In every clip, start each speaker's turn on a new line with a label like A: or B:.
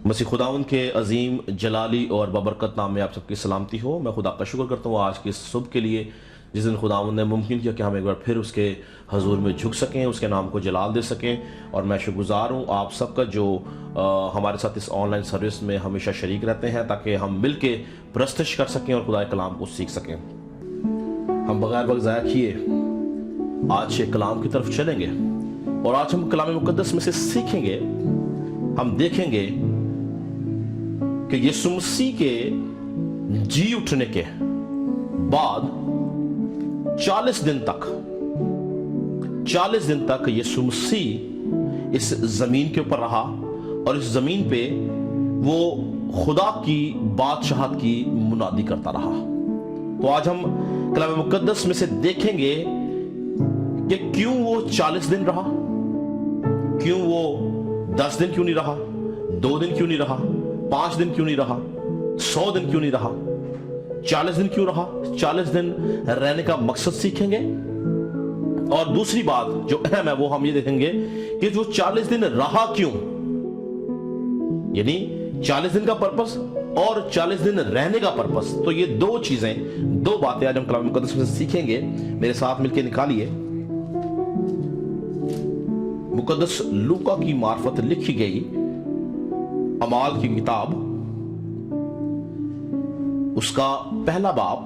A: मसीह खुदावंद के अजीम जलाली और बबरकत नाम में आप सबकी सलामती हो। मैं खुदा का शुक्र करता हूँ आज के सुबह के लिए, जिस दिन खुदावंद ने मुमकिन किया कि हम एक बार फिर उसके हजूर में झुक सकें, उसके नाम को जलाल दे सकें। और मैं शुक्रगुजार हूँ आप सबका जो हमारे साथ इस ऑनलाइन सर्विस में हमेशा शरीक रहते हैं, ताकि हम मिल के प्रस्तश कर सकें और खुदा के कलाम को सीख सकें। हम बगैर वक्त ज़ाया किए आज कलाम की तरफ चलेंगे और आज हम कलाम मुकद्दस में से सीखेंगे, हम देखेंगे कि यीशु मसीह के जी उठने के बाद 40 दिन तक यीशु मसीह इस जमीन के ऊपर रहा और इस जमीन पे वो खुदा की बादशाहत की मुनादी करता रहा। तो आज हम कलाम मुकद्दस में से देखेंगे कि क्यों वो 40 दिन रहा, क्यों वो 10 दिन क्यों नहीं रहा, 2 दिन क्यों नहीं रहा, 5 दिन क्यों नहीं रहा, 100 दिन क्यों नहीं रहा, 40 दिन क्यों रहा। 40 दिन रहने का मकसद सीखेंगे। और दूसरी बात जो अहम है वो हम ये देखेंगे कि जो 40 दिन रहा क्यों, यानी 40 दिन का पर्पस और 40 दिन रहने का पर्पस। तो ये दो चीजें, दो बातें आज हम कलाम मुकद्दस में सीखेंगे। मेरे साथ मिलकर निकालिए मुकद्दस लूका की मार्फत लिखी गई अमाल की किताब, उसका पहला बाब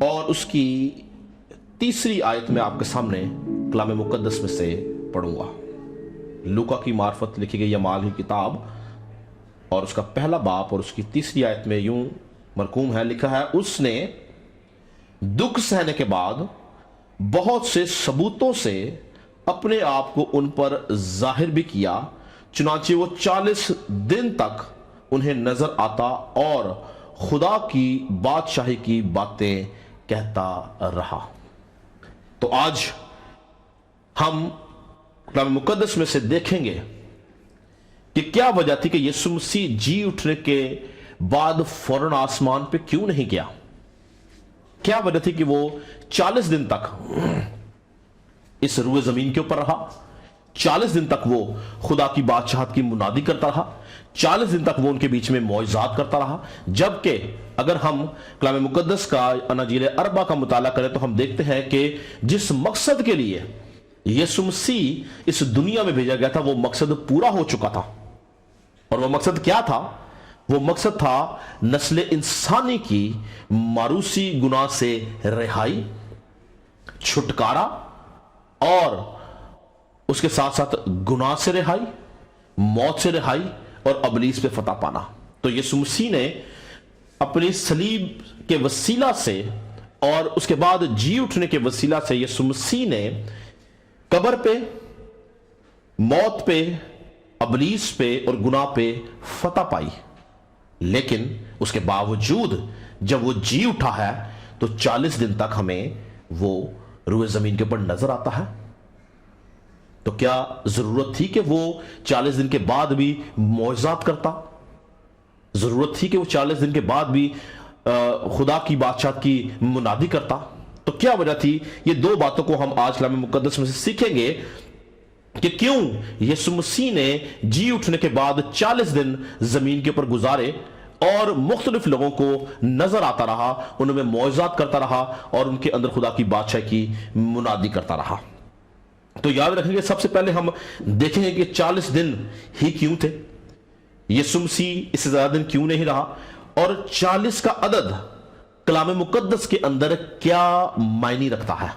A: और उसकी 3री आयत में आपके सामने कलाम मुकद्दस में से पढ़ूंगा। लूका की मार्फत लिखी गई अमाल की किताब और उसका पहला बाब और उसकी 3री आयत में यूं मरकूम है, लिखा है, उसने दुख सहने के बाद बहुत से सबूतों से अपने आप को उन पर जाहिर भी किया, चुनांचे वो 40 दिन तक उन्हें नजर आता और खुदा की बादशाही की बातें कहता रहा। तो आज हम कलाम मुकद्दस में से देखेंगे कि क्या वजह थी कि यीशु मसीह जी उठने के बाद फौरन आसमान पे क्यों नहीं गया। क्या वजह थी कि वो 40 दिन तक इस रूए जमीन के ऊपर रहा, 40 दिन तक वो खुदा की बादशाहत की मुनादी करता रहा, 40 दिन तक वो उनके बीच में मौजज़ात करता रहा। जबकि अगर हम कलाम मुकद्दस का अनाजील अरबा का मुताला करें तो हम देखते हैं कि जिस मकसद के लिए यीशु मसीह इस दुनिया में भेजा गया था वो मकसद पूरा हो चुका था। और वो मकसद क्या था? वो मकसद था नस्ल इंसानी की मारूसी गुनाह से रिहाई, छुटकारा और उसके साथ साथ गुनाह से रिहाई, मौत से रिहाई और अबलीस पे फतह पाना। तो यीशु मसीह ने अपनी सलीब के वसीला से और उसके बाद जी उठने के वसीला से यीशु मसीह ने कब्र पे, मौत पे, अबलीस पे और गुनाह पे फतह पाई। लेकिन उसके बावजूद जब वो जी उठा है तो 40 दिन तक हमें वो रूए जमीन के ऊपर नजर आता है। तो क्या जरूरत थी कि वो 40 दिन के बाद भी मौजज़ात करता? जरूरत थी कि वो 40 दिन के बाद भी खुदा की बादशाहत की मुनादी करता? तो क्या वजह थी? ये दो बातों को हम आज कलाम मुकद्दस में से सीखेंगे कि क्यों यीशु मसीह ने जी उठने के बाद 40 दिन जमीन के ऊपर गुजारे और मुख्तलिफ लोगों को नजर आता रहा, उनमें मौजज़ात करता रहा और उनके अंदर खुदा की बादशाह की मुनादी करता रहा। तो याद रखेंगे, सबसे पहले हम देखेंगे कि 40 दिन ही क्यों थे, यीशु मसीह इससे ज्यादा दिन क्यों नहीं रहा, और 40 का अदद कलाम मुकद्दस के अंदर क्या मायने रखता है।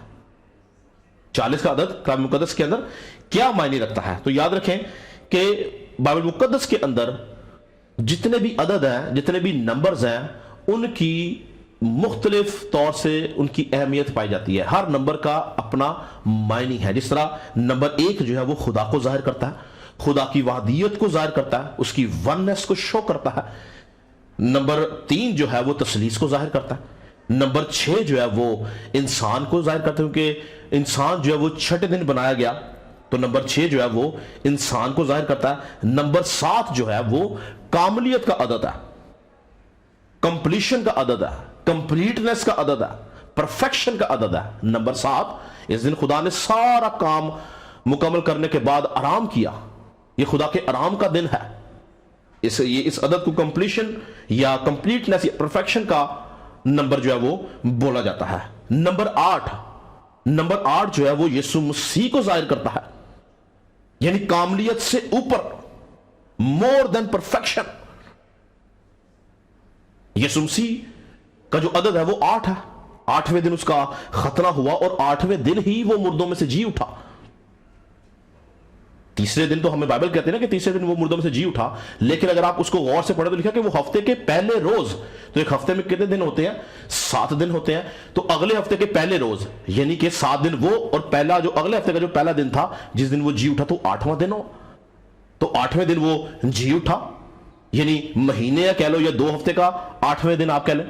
A: 40 का अदद कलाम मुकद्दस के अंदर क्या मायने रखता है। तो याद रखें कि बाइबल मुकद्दस के अंदर जितने भी अदद हैं, जितने भी नंबर्स हैं, उनकी मुख्तलिफ तौर से उनकी अहमियत पाई जाती है। हर नंबर का अपना मायने है। जिस तरह नंबर 1 जो है वो खुदा को जाहिर करता है, खुदा की वहदियत को जाहिर करता है, उसकी वननेस को शो करता है। नंबर 3 जो है वो तसलीस को जाहिर करता है। नंबर 6 जो है वो इंसान को जाहिर करता है, क्योंकि इंसान जो है वो 6ठे दिन बनाया गया, तो नंबर 6 जो है वो इंसान को जाहिर करता है। नंबर 7 जो है वो कामलियत का अदद है। कंप्लीशन का अदद है, कंप्लीटनेस का अदद है, परफेक्शन का अदद है। नंबर 7, इस दिन खुदा ने सारा काम मुकम्मल करने के बाद आराम किया। यह खुदा के आराम का दिन है। इस अदद को कंप्लीशन या कंप्लीटनेस या परफेक्शन का नंबर जो है वो बोला जाता है। नंबर 8 जो है वो यीशु मसीह को जाहिर करता है, यानी कामलियत से ऊपर, मोर देन परफेक्शन। यीशु मसीह का जो अदद है वो 8 है। 8वें दिन उसका खतना हुआ और 8वें दिन ही वो मुर्दों में से जी उठा। तीसरे दिन तो हमें बाइबल कहते हैं ना कि तीसरे दिन वो मुर्दों में से जी उठा, लेकिन अगर आप उसको गौर से पढ़े तो लिखा कि वो हफ्ते के पहले रोज। तो एक हफ्ते में कितने दिन होते हैं? 7 दिन होते हैं। तो अगले हफ्ते के पहले रोज, यानी कि 7 दिन वो, और पहला जो अगले हफ्ते का जो पहला दिन था जिस दिन वो जी उठा, तो 8वां दिन हो। तो 8वें दिन वो जी उठा, यानी महीने या कह लो या 2 हफ्ते का 8वें दिन आप कह लें,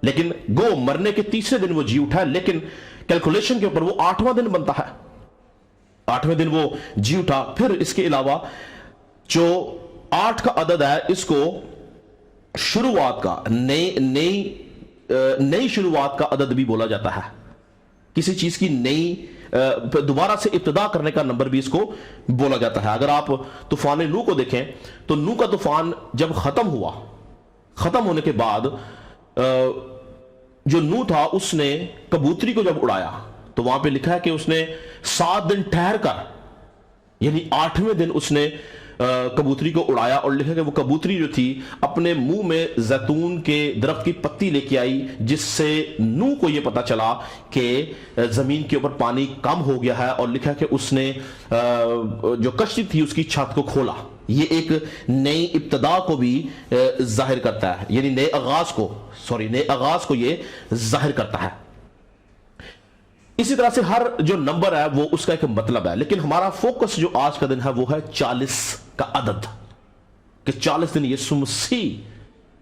A: लेकिन गो मरने के तीसरे दिन वो जी उठा, लेकिन कैलकुलेशन के ऊपर वो 8वां दिन बनता है। 8वें दिन वो जी उठा। फिर इसके अलावा जो 8 का अदद है, इसको शुरुआत का, नई शुरुआत का अदद भी बोला जाता है। किसी चीज की नई दोबारा से इब्तिदा करने का नंबर भी इसको बोला जाता है। अगर आप तूफान नू को देखें तो नू का तूफान जब खत्म होने के बाद जो नू था उसने कबूतरी को जब उड़ाया, तो वहां पे लिखा है कि उसने 7 दिन ठहर कर, यानी 8वें दिन उसने कबूतरी को उड़ाया, और लिखा कि वो कबूतरी जो थी अपने मुंह में जैतून के दरख्त की पत्ती लेके आई, जिससे नू को यह पता चला कि जमीन के ऊपर पानी कम हो गया है, और लिखा कि उसने जो कश्ती थी उसकी छत को खोला। ये एक नई इब्तिदा को भी जाहिर करता है, यानी नए आगाज को ये जाहिर करता है। इसी तरह से हर जो नंबर है वो उसका एक मतलब है, लेकिन हमारा फोकस जो आज का दिन है वो है 40 का अदद, कि 40 दिन यीशु मसीह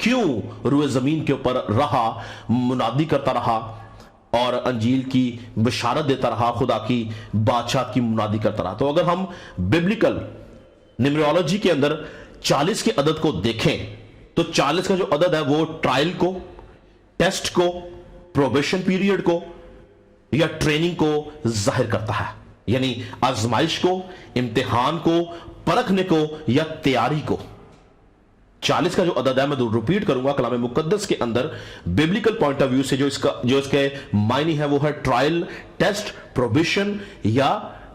A: क्यों रुए जमीन के ऊपर रहा, मुनादी करता रहा और अंजील की बशारत देता रहा, खुदा की बादशाह की मुनादी करता रहा। तो अगर हम बिब्लिकल न्यूमरोलॉजी के अंदर 40 के अदद को देखें तो 40 का जो अदद है वो ट्रायल को, टेस्ट को, प्रोबेशन पीरियड को या ट्रेनिंग को जाहिर करता है, यानी आजमाइश को, इम्तिहान को, परखने को या तैयारी को। 40 का जो अदद है, मैं रिपीट करूंगा, कलाम मुकद्दस के अंदर बिब्लिकल पॉइंट ऑफ व्यू से जो इसके मायने है वो है ट्रायल, टेस्ट, प्रोबेशन या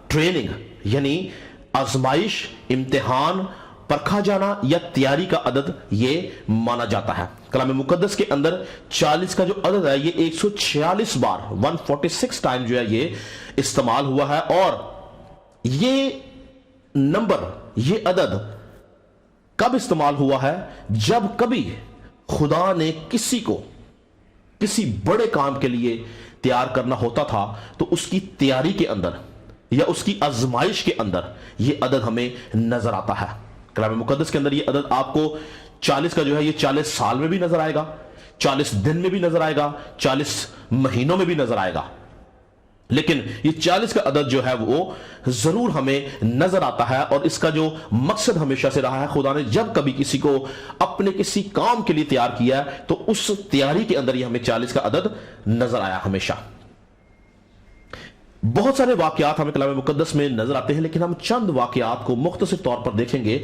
A: ट्रेनिंग, यानी आजमाइश, इम्तिहान, परखा जाना या तैयारी का अदद ये माना जाता है। कलाम मुकद्दस के अंदर 40 का जो अदद है ये 146 बार 146 टाइम जो है ये इस्तेमाल हुआ है, और ये नंबर, ये अदद कब इस्तेमाल हुआ है? जब कभी खुदा ने किसी को किसी बड़े काम के लिए तैयार करना होता था, तो उसकी तैयारी के अंदर या उसकी आजमाइश के अंदर ये अदद हमें नजर आता है। कलाम मुकद्दस के अंदर ये अदद आपको 40 का जो है ये 40 साल में भी नजर आएगा, 40 दिन में भी नजर आएगा, 40 महीनों में भी नजर आएगा, लेकिन ये 40 का अदद जो है वो जरूर हमें नजर आता है। और इसका जो मकसद हमेशा से रहा है, खुदा ने जब कभी किसी को अपने किसी काम के लिए तैयार किया है तो उस तैयारी के अंदर ये हमें 40 का अदद नजर आया हमेशा। बहुत सारे वाकयात हमें कलाम मुकद्दस में नजर आते हैं, लेकिन हम चंद वाकयात को मुख्तसर तौर पर देखेंगे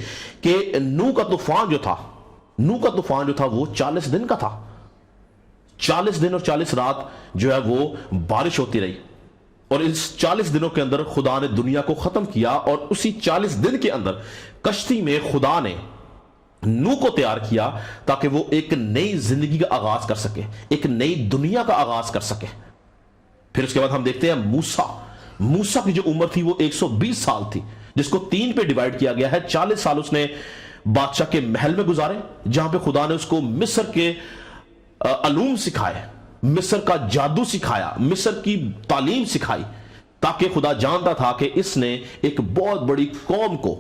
A: कि नू का तूफान जो था वो 40 दिन का था। 40 दिन और 40 रात जो है वो बारिश होती रही, और इस 40 दिनों के अंदर खुदा ने दुनिया को खत्म किया, और उसी 40 दिन के अंदर कश्ती में खुदा ने नू को तैयार किया ताकि वो एक नई जिंदगी का आगाज कर सके, एक नई दुनिया का आगाज कर सके। फिर उसके बाद हम देखते हैं मूसा की जो उम्र थी वो 120 साल थी, जिसको 3 पे डिवाइड किया गया है। 40 साल उसने बादशाह के महल में गुजारे, जहां पे खुदा ने उसको मिस्र के अलूम सिखाए, मिस्र का जादू सिखाया, मिस्र की तालीम सिखाई, ताकि खुदा जानता था कि इसने एक बहुत बड़ी कौम को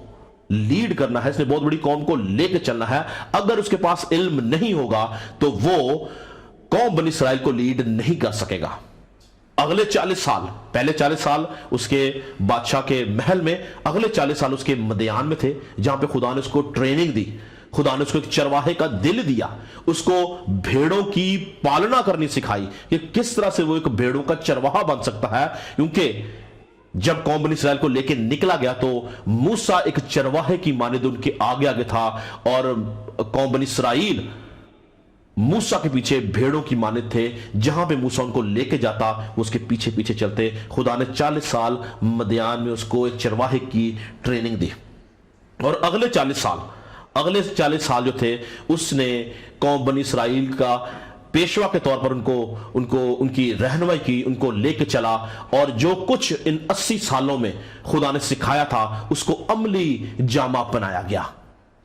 A: लीड करना है, इसने बहुत बड़ी कौम को लेकर चलना है। अगर उसके पास इल्म नहीं होगा तो वो कौम बनी इसराइल को लीड नहीं कर सकेगा। अगले 40 साल, पहले 40 साल उसके बादशाह के महल में, अगले 40 साल उसके मदियान में थे, जहां पे खुदा ने उसको ट्रेनिंग दी, खुदा ने उसको एक चरवाहे का दिल दिया, उसको भेड़ों की पालना करनी सिखाई कि किस तरह से वो एक भेड़ों का चरवाहा बन सकता है। क्योंकि जब कौम बनी इसराइल को लेकर निकला गया तो मूसा एक चरवाहे की मानिंद उनके आगे आगे था और कौम बनी इसराइल मूसा के पीछे भेड़ों की मानिंद थे। जहां पे मूसा उनको लेके जाता उसके पीछे पीछे चलते। खुदा ने 40 साल मदियान में उसको एक चरवाहे की ट्रेनिंग दी और अगले 40 साल जो थे उसने कौम बनी इसराइल का पेशवा के तौर पर उनकी रहनुमाई की, उनको लेके चला और जो कुछ इन 80 सालों में खुदा ने सिखाया था उसको अमली जामा बनाया गया।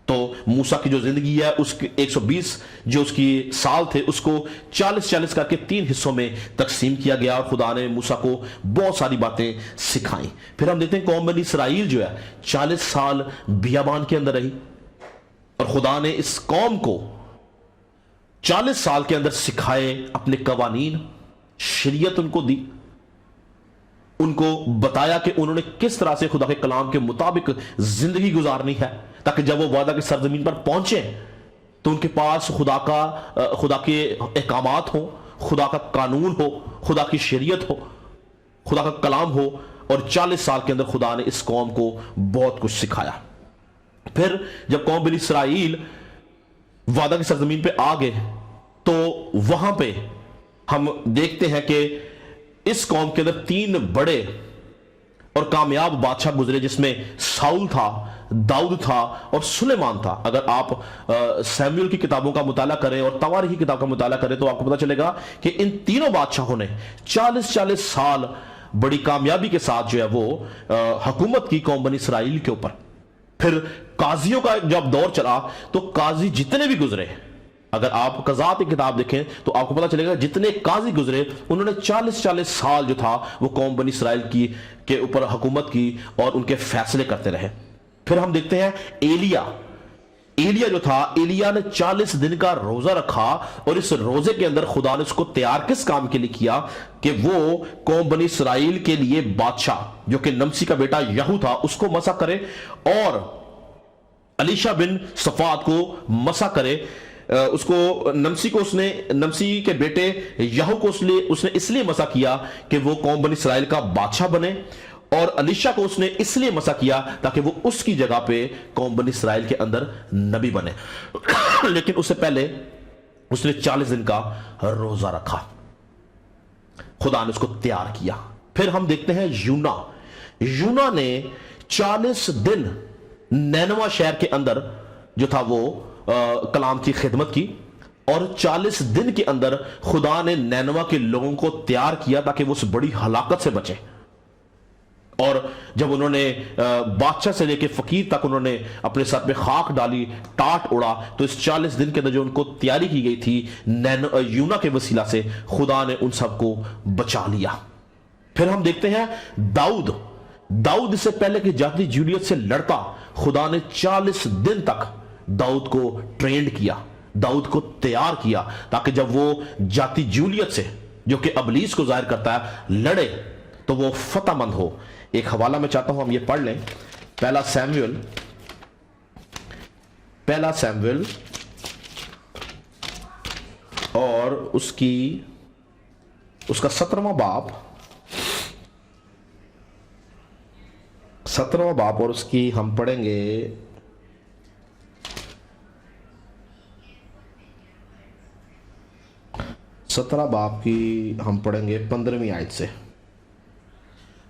A: तो मूसा की जो जिंदगी है उसके 120 जो उसकी साल थे उसको 40-40 करके 3 हिस्सों में तकसीम किया गया और खुदा ने मूसा को बहुत सारी बातें सिखाई। फिर हम देखते हैं कौम बनी इसराइल जो है 40 साल बियाबान के अंदर रही और खुदा ने इस कौम को 40 साल के अंदर सिखाए अपने कवानीन, शरीयत उनको दी, उनको बताया कि उन्होंने किस तरह से खुदा के कलाम के मुताबिक जिंदगी गुजारनी है ताकि जब वो वादा की सरजमीन पर पहुंचे तो उनके पास खुदा के अहकामात हो, खुदा का कानून हो, खुदा की शरीयत हो, खुदा का कलाम हो। और 40 साल के अंदर खुदा ने इस कौम को बहुत कुछ सिखाया। फिर जब कौम बनी इसराइल वादा की सरजमीन पे आ गए तो वहां पे हम देखते हैं कि इस कौम के अंदर 3 बड़े और कामयाब बादशाह गुजरे जिसमें साउल था, दाऊद था और सुलेमान था। अगर आप सैमुएल की किताबों का मुताला करें और तवारीख की किताब का मुताला करें तो आपको पता चलेगा कि इन तीनों बादशाहों ने 40-40 साल बड़ी कामयाबी के साथ जो है वो हुकूमत की कौम बनी इसराइल के ऊपर। फिर काजियों का जब दौर चला तो काजी जितने भी गुजरे, अगर आप कज़ात की किताब देखें तो आपको पता चलेगा जितने काजी गुजरे उन्होंने 40-40 साल जो था वो कौम बनी इसराइल की के ऊपर हुकूमत की और उनके फैसले करते रहे। फिर हम देखते हैं एलिया जो था, एलिया ने 40 दिन का रोजा रखा और इस रोजे के अंदर खुदा ने उसको तैयार किस काम के लिए किया कि वो कौम बनी इसराइल के लिए बादशाह जो कि नमसी का बेटा यहू था उसको मसा करे और अलीशा बिन सफात को मसा करे। उसको नमसी के बेटे यहू को उसने इसलिए मसा किया कि वो कौम बनी इसराइल का बादशाह बने और अलीशा को उसने इसलिए मसा किया ताकि वो उसकी जगह पे कौम बनी इसराइल के अंदर नबी बने। लेकिन उससे पहले उसने 40 दिन का रोजा रखा, खुदा ने उसको तैयार किया। फिर हम देखते हैं यूना ने 40 दिन नैनवा शहर के अंदर जो था वो कलाम की खिदमत की और 40 दिन के अंदर खुदा ने नैनवा के लोगों को तैयार किया ताकि वो उस बड़ी हलाकत से बचे। और जब उन्होंने बादशाह से लेकर फकीर तक उन्होंने अपने सर पे खाक डाली, टाट उड़ा, तो इस 40 दिन के अंदर जो उनको तैयारी की गई थी यूना के वसीला से खुदा ने उन सबको बचा लिया। फिर हम देखते हैं दाऊद इससे पहले कि जाति जूलियत से लड़ता, खुदा ने 40 दिन तक दाऊद को ट्रेंड किया, दाऊद को तैयार किया ताकि जब वो जाति जूलियत से जो कि अबलीस को जाहिर करता है लड़े तो वो फतहमंद हो। एक हवाला मैं चाहता हूं हम ये पढ़ लें, पहला सैमुएल और उसका 17वां बाप और उसकी हम पढ़ेंगे 17 बाप की हम पढ़ेंगे 15वीं आयत से।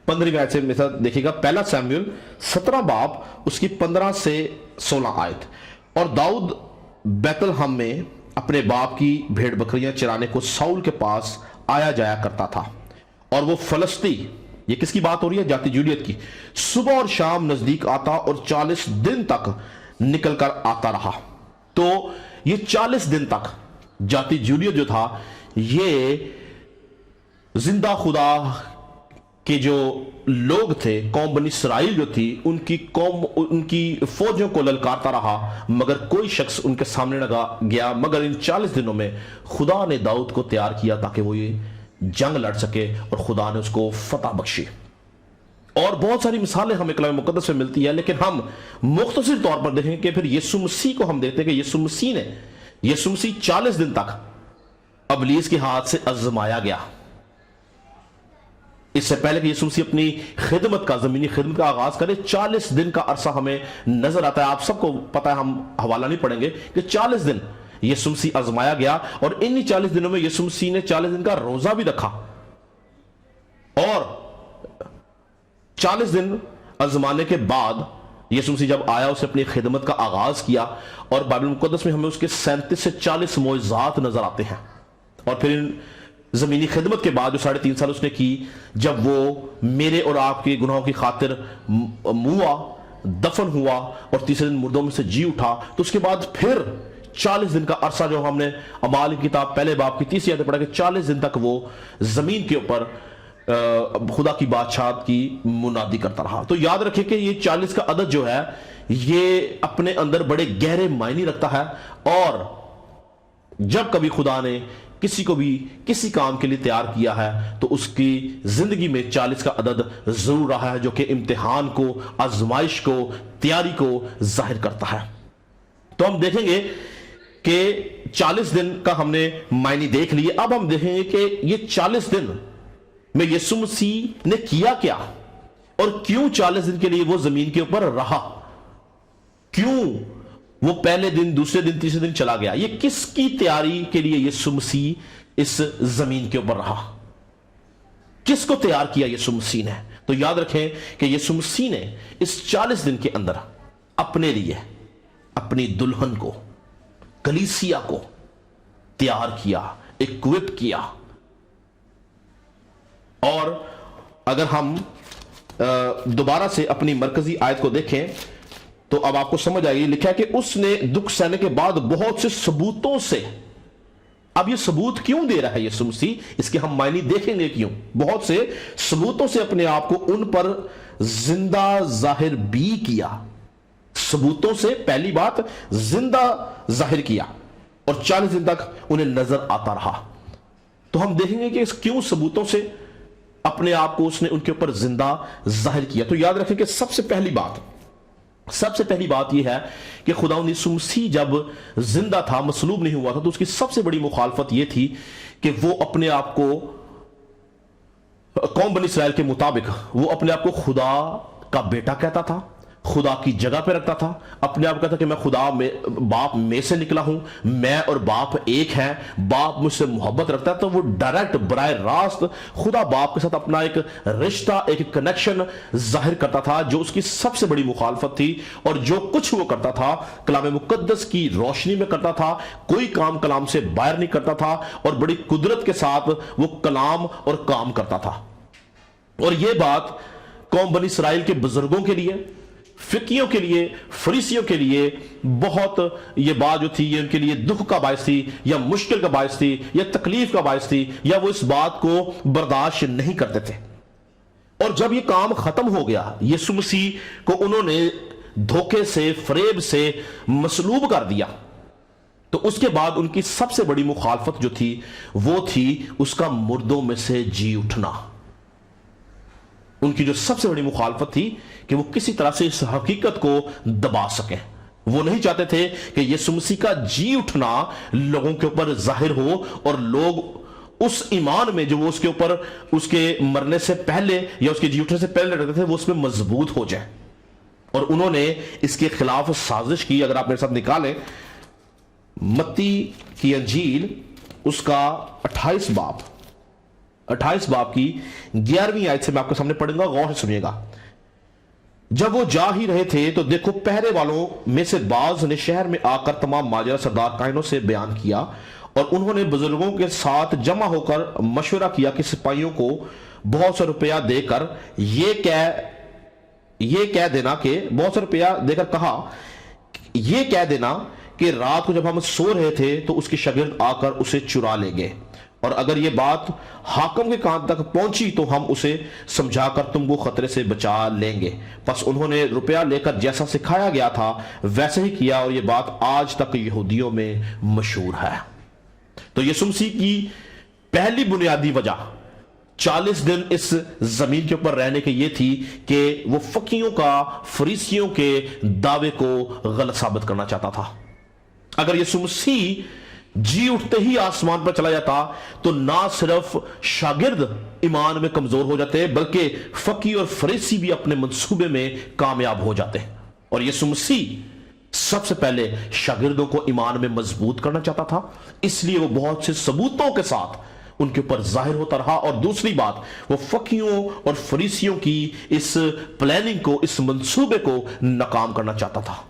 A: 15वीं आयत से मेरे साथ देखिएगा, पहला सैमुएल 17 बाप उसकी 15 से 16 आयत। और दाऊद बैतलहम में अपने बाप की भेड़ बकरियां चराने को साउल के पास आया जाया करता था और वो फलस्ती, ये किसकी बात हो रही है? जाति जूलियत की, सुबह और शाम नजदीक आता और 40 दिन तक निकल कर आता रहा। तो ये 40 दिन तक जाति जूलियत जो था ये जिंदा खुदा के जो लोग थे, कौम बनी इसराइल जो थी, उनकी फौजों को ललकारता रहा मगर कोई शख्स उनके सामने न गया। मगर इन 40 दिनों में खुदा ने दाऊद को तैयार किया ताकि वो ये जंग लड़ सके और खुदा ने उसको फतह बख्शी। اور بہت ساری مثالیں ہمیں کلام مقدس میں ملتی ہے، لیکن ہم مختصر طور پر دیکھیں کہ پھر یسوع مسیح کو ہم دیکھتے ہیں کہ یسوع مسیح 40 دن تک ابلیس کے ہاتھ سے آزمایا گیا۔ اس سے پہلے کہ یسوع مسیح اپنی زمینی خدمت کا آغاز کرے، 40 دن کا عرصہ ہمیں نظر آتا ہے۔ آپ سب کو پتا ہے، ہم حوالہ نہیں پڑھیں گے، کہ 40 دن یسوع مسیح آزمایا گیا، اور انہی 40 دنوں میں یسوع مسیح نے 40 دن کا روزہ بھی رکھا، اور 40 دن آزمانے کے بعد یسوع مسیح جب آیا، اسے اپنی خدمت کا آغاز کیا، اور بائبل مقدس میں ہمیں اس کے 37 سے 40 معجزات نظر آتے ہیں۔ اور پھر زمینی خدمت کے بعد جو 3.5 سال اس نے کی، جب وہ میرے اور آپ کے گناہوں کی خاطر موا، دفن ہوا، اور تیسرے دن مردوں میں سے جی اٹھا، تو اس کے بعد پھر 40 دن کا عرصہ جو ہم نے اعمال کی کتاب پہلے باب کی 30 آیتیں پڑھا کہ 40 دن تک وہ زمین کے اوپر خدا کی بادشاہت کی منادی کرتا رہا۔ تو یاد رکھیں کہ یہ 40 کا عدد جو ہے یہ اپنے اندر بڑے گہرے معنی رکھتا ہے، اور جب کبھی خدا نے کسی کو بھی کسی کام کے لیے تیار کیا ہے تو اس کی زندگی میں 40 کا عدد ضرور رہا ہے، جو کہ امتحان کو، آزمائش کو، تیاری کو ظاہر کرتا ہے۔ تو ہم دیکھیں گے کہ 40 دن کا ہم نے معنی دیکھ لیے۔ اب ہم دیکھیں گے کہ یہ 40 دن میں یسوع مسیح نے کیا کیا، اور کیوں 40 دن کے لیے وہ زمین کے اوپر رہا، کیوں وہ پہلے دن، دوسرے دن، تیسرے دن چلا گیا، یہ کس کی تیاری کے لیے یسوع مسیح اس زمین کے اوپر رہا، کس کو تیار کیا یسوع مسیح نے؟ تو یاد رکھیں کہ یسوع مسیح نے اس 40 دن کے اندر اپنے لیے اپنی دلہن کو، کلیسیا کو تیار کیا، اکوپ کیا۔ اور اگر ہم دوبارہ سے اپنی مرکزی آیت کو دیکھیں تو اب آپ کو سمجھ آئے گی، لکھا ہے کہ اس نے دکھ سہنے کے بعد بہت سے ثبوتوں سے، اب یہ ثبوت کیوں دے رہا ہے یسوع مسیح، اس کے ہم معنی دیکھیں گے کیوں، بہت سے ثبوتوں سے اپنے آپ کو ان پر زندہ ظاہر بھی کیا۔ ثبوتوں سے پہلی بات زندہ ظاہر کیا، اور 40 دن تک انہیں نظر آتا رہا۔ تو ہم دیکھیں گے کہ اس کیوں ثبوتوں سے اپنے آپ کو اس نے ان کے اوپر زندہ ظاہر کیا۔ تو یاد رکھیں کہ سب سے پہلی بات یہ ہے کہ خدا یسوع مسیح جب زندہ تھا، مصلوب نہیں ہوا تھا، تو اس کی سب سے بڑی مخالفت یہ تھی کہ وہ اپنے آپ کو قوم بنی اسرائیل کے مطابق وہ اپنے آپ کو خدا کا بیٹا کہتا تھا، خدا کی جگہ پہ رکھتا تھا، اپنے آپ کہتا کہ میں خدا میں باپ میں سے نکلا ہوں، میں اور باپ ایک ہیں، باپ مجھ سے محبت رکھتا ہے۔ تو وہ ڈائریکٹ براہ راست خدا باپ کے ساتھ اپنا ایک رشتہ، ایک کنیکشن ظاہر کرتا تھا، جو اس کی سب سے بڑی مخالفت تھی۔ اور جو کچھ وہ کرتا تھا کلام مقدس کی روشنی میں کرتا تھا، کوئی کام کلام سے باہر نہیں کرتا تھا، اور بڑی قدرت کے ساتھ وہ کلام اور کام کرتا تھا۔ اور یہ بات قوم بنی اسرائیل کے بزرگوں کے لیے، فقیوں کے لیے، فریسیوں کے لیے بہت، یہ بات جو تھی یہ ان کے لیے دکھ کا باعث تھی، یا مشکل کا باعث تھی، یا تکلیف کا باعث تھی، یا وہ اس بات کو برداشت نہیں کرتے تھے۔ اور جب یہ کام ختم ہو گیا، یسوع مسیح کو انہوں نے دھوکے سے، فریب سے مصلوب کر دیا، تو اس کے بعد ان کی سب سے بڑی مخالفت جو تھی وہ تھی اس کا مردوں میں سے جی اٹھنا۔ ان کی جو سب سے بڑی مخالفت تھی کہ وہ کسی طرح سے اس حقیقت کو دبا سکیں۔ وہ نہیں چاہتے تھے کہ یسوع مسیح کا جی اٹھنا لوگوں کے اوپر ظاہر ہو، اور لوگ اس ایمان میں جو وہ اس کے اوپر، اس کے مرنے سے پہلے یا اس کے جی اٹھنے سے پہلے رہتے تھے، وہ اس میں مضبوط ہو جائیں۔ اور انہوں نے اس کے خلاف سازش کی۔ اگر آپ میرے ساتھ نکالیں متی کی انجیل، اس کا 28 باب کی 11ویں آیت سے میں آپ کے سامنے پڑھوں گا، غور سے سنیے گا۔ جب وہ جا ہی رہے تھے تو دیکھو پہرے والوں میں سے بعض نے شہر میں آ کر تمام ماجرا سردار کاہنوں سے بیان کیا، اور انہوں نے بزرگوں کے ساتھ جمع ہو کر مشورہ کیا کہ سپاہیوں کو بہت سا روپیہ دے کر یہ کہہ دینا کہ بہت سا روپیہ دے کر کہا، یہ کہہ دینا کہ رات کو جب ہم سو رہے تھے تو اس کے شاگرد آ کر اسے چرا لیں گے، اور اگر یہ بات حاکم کے کان تک پہنچی تو ہم اسے سمجھا کر تم کو خطرے سے بچا لیں گے۔ پس انہوں نے روپیہ لے کر جیسا سکھایا گیا تھا ویسے ہی کیا، اور یہ بات آج تک یہودیوں میں مشہور ہے۔ تو یسوع مسیح کی پہلی بنیادی وجہ 40 दिन इस जमीन के ऊपर रहने की ये थी कि वो फकीयों का, फरीसियों के दावे को गलत साबित करना चाहता था। अगर यीशु मसीह जी उठते ही आसमान पर चला जाता तो ना सिर्फ शागिर्द ईमान में कमजोर हो जाते, बल्कि फकी और फरीसी भी अपने मंसूबे में कामयाब हो जाते। और यीशु मसीह सबसे पहले शागिर्दों को ईमान में मजबूत करना चाहता था, इसलिए वो बहुत से सबूतों के साथ उनके ऊपर जाहिर होता रहा। और दूसरी बात, वो फकीयों और फरीसियों की इस प्लानिंग को, इस मंसूबे को नाकाम करना चाहता था।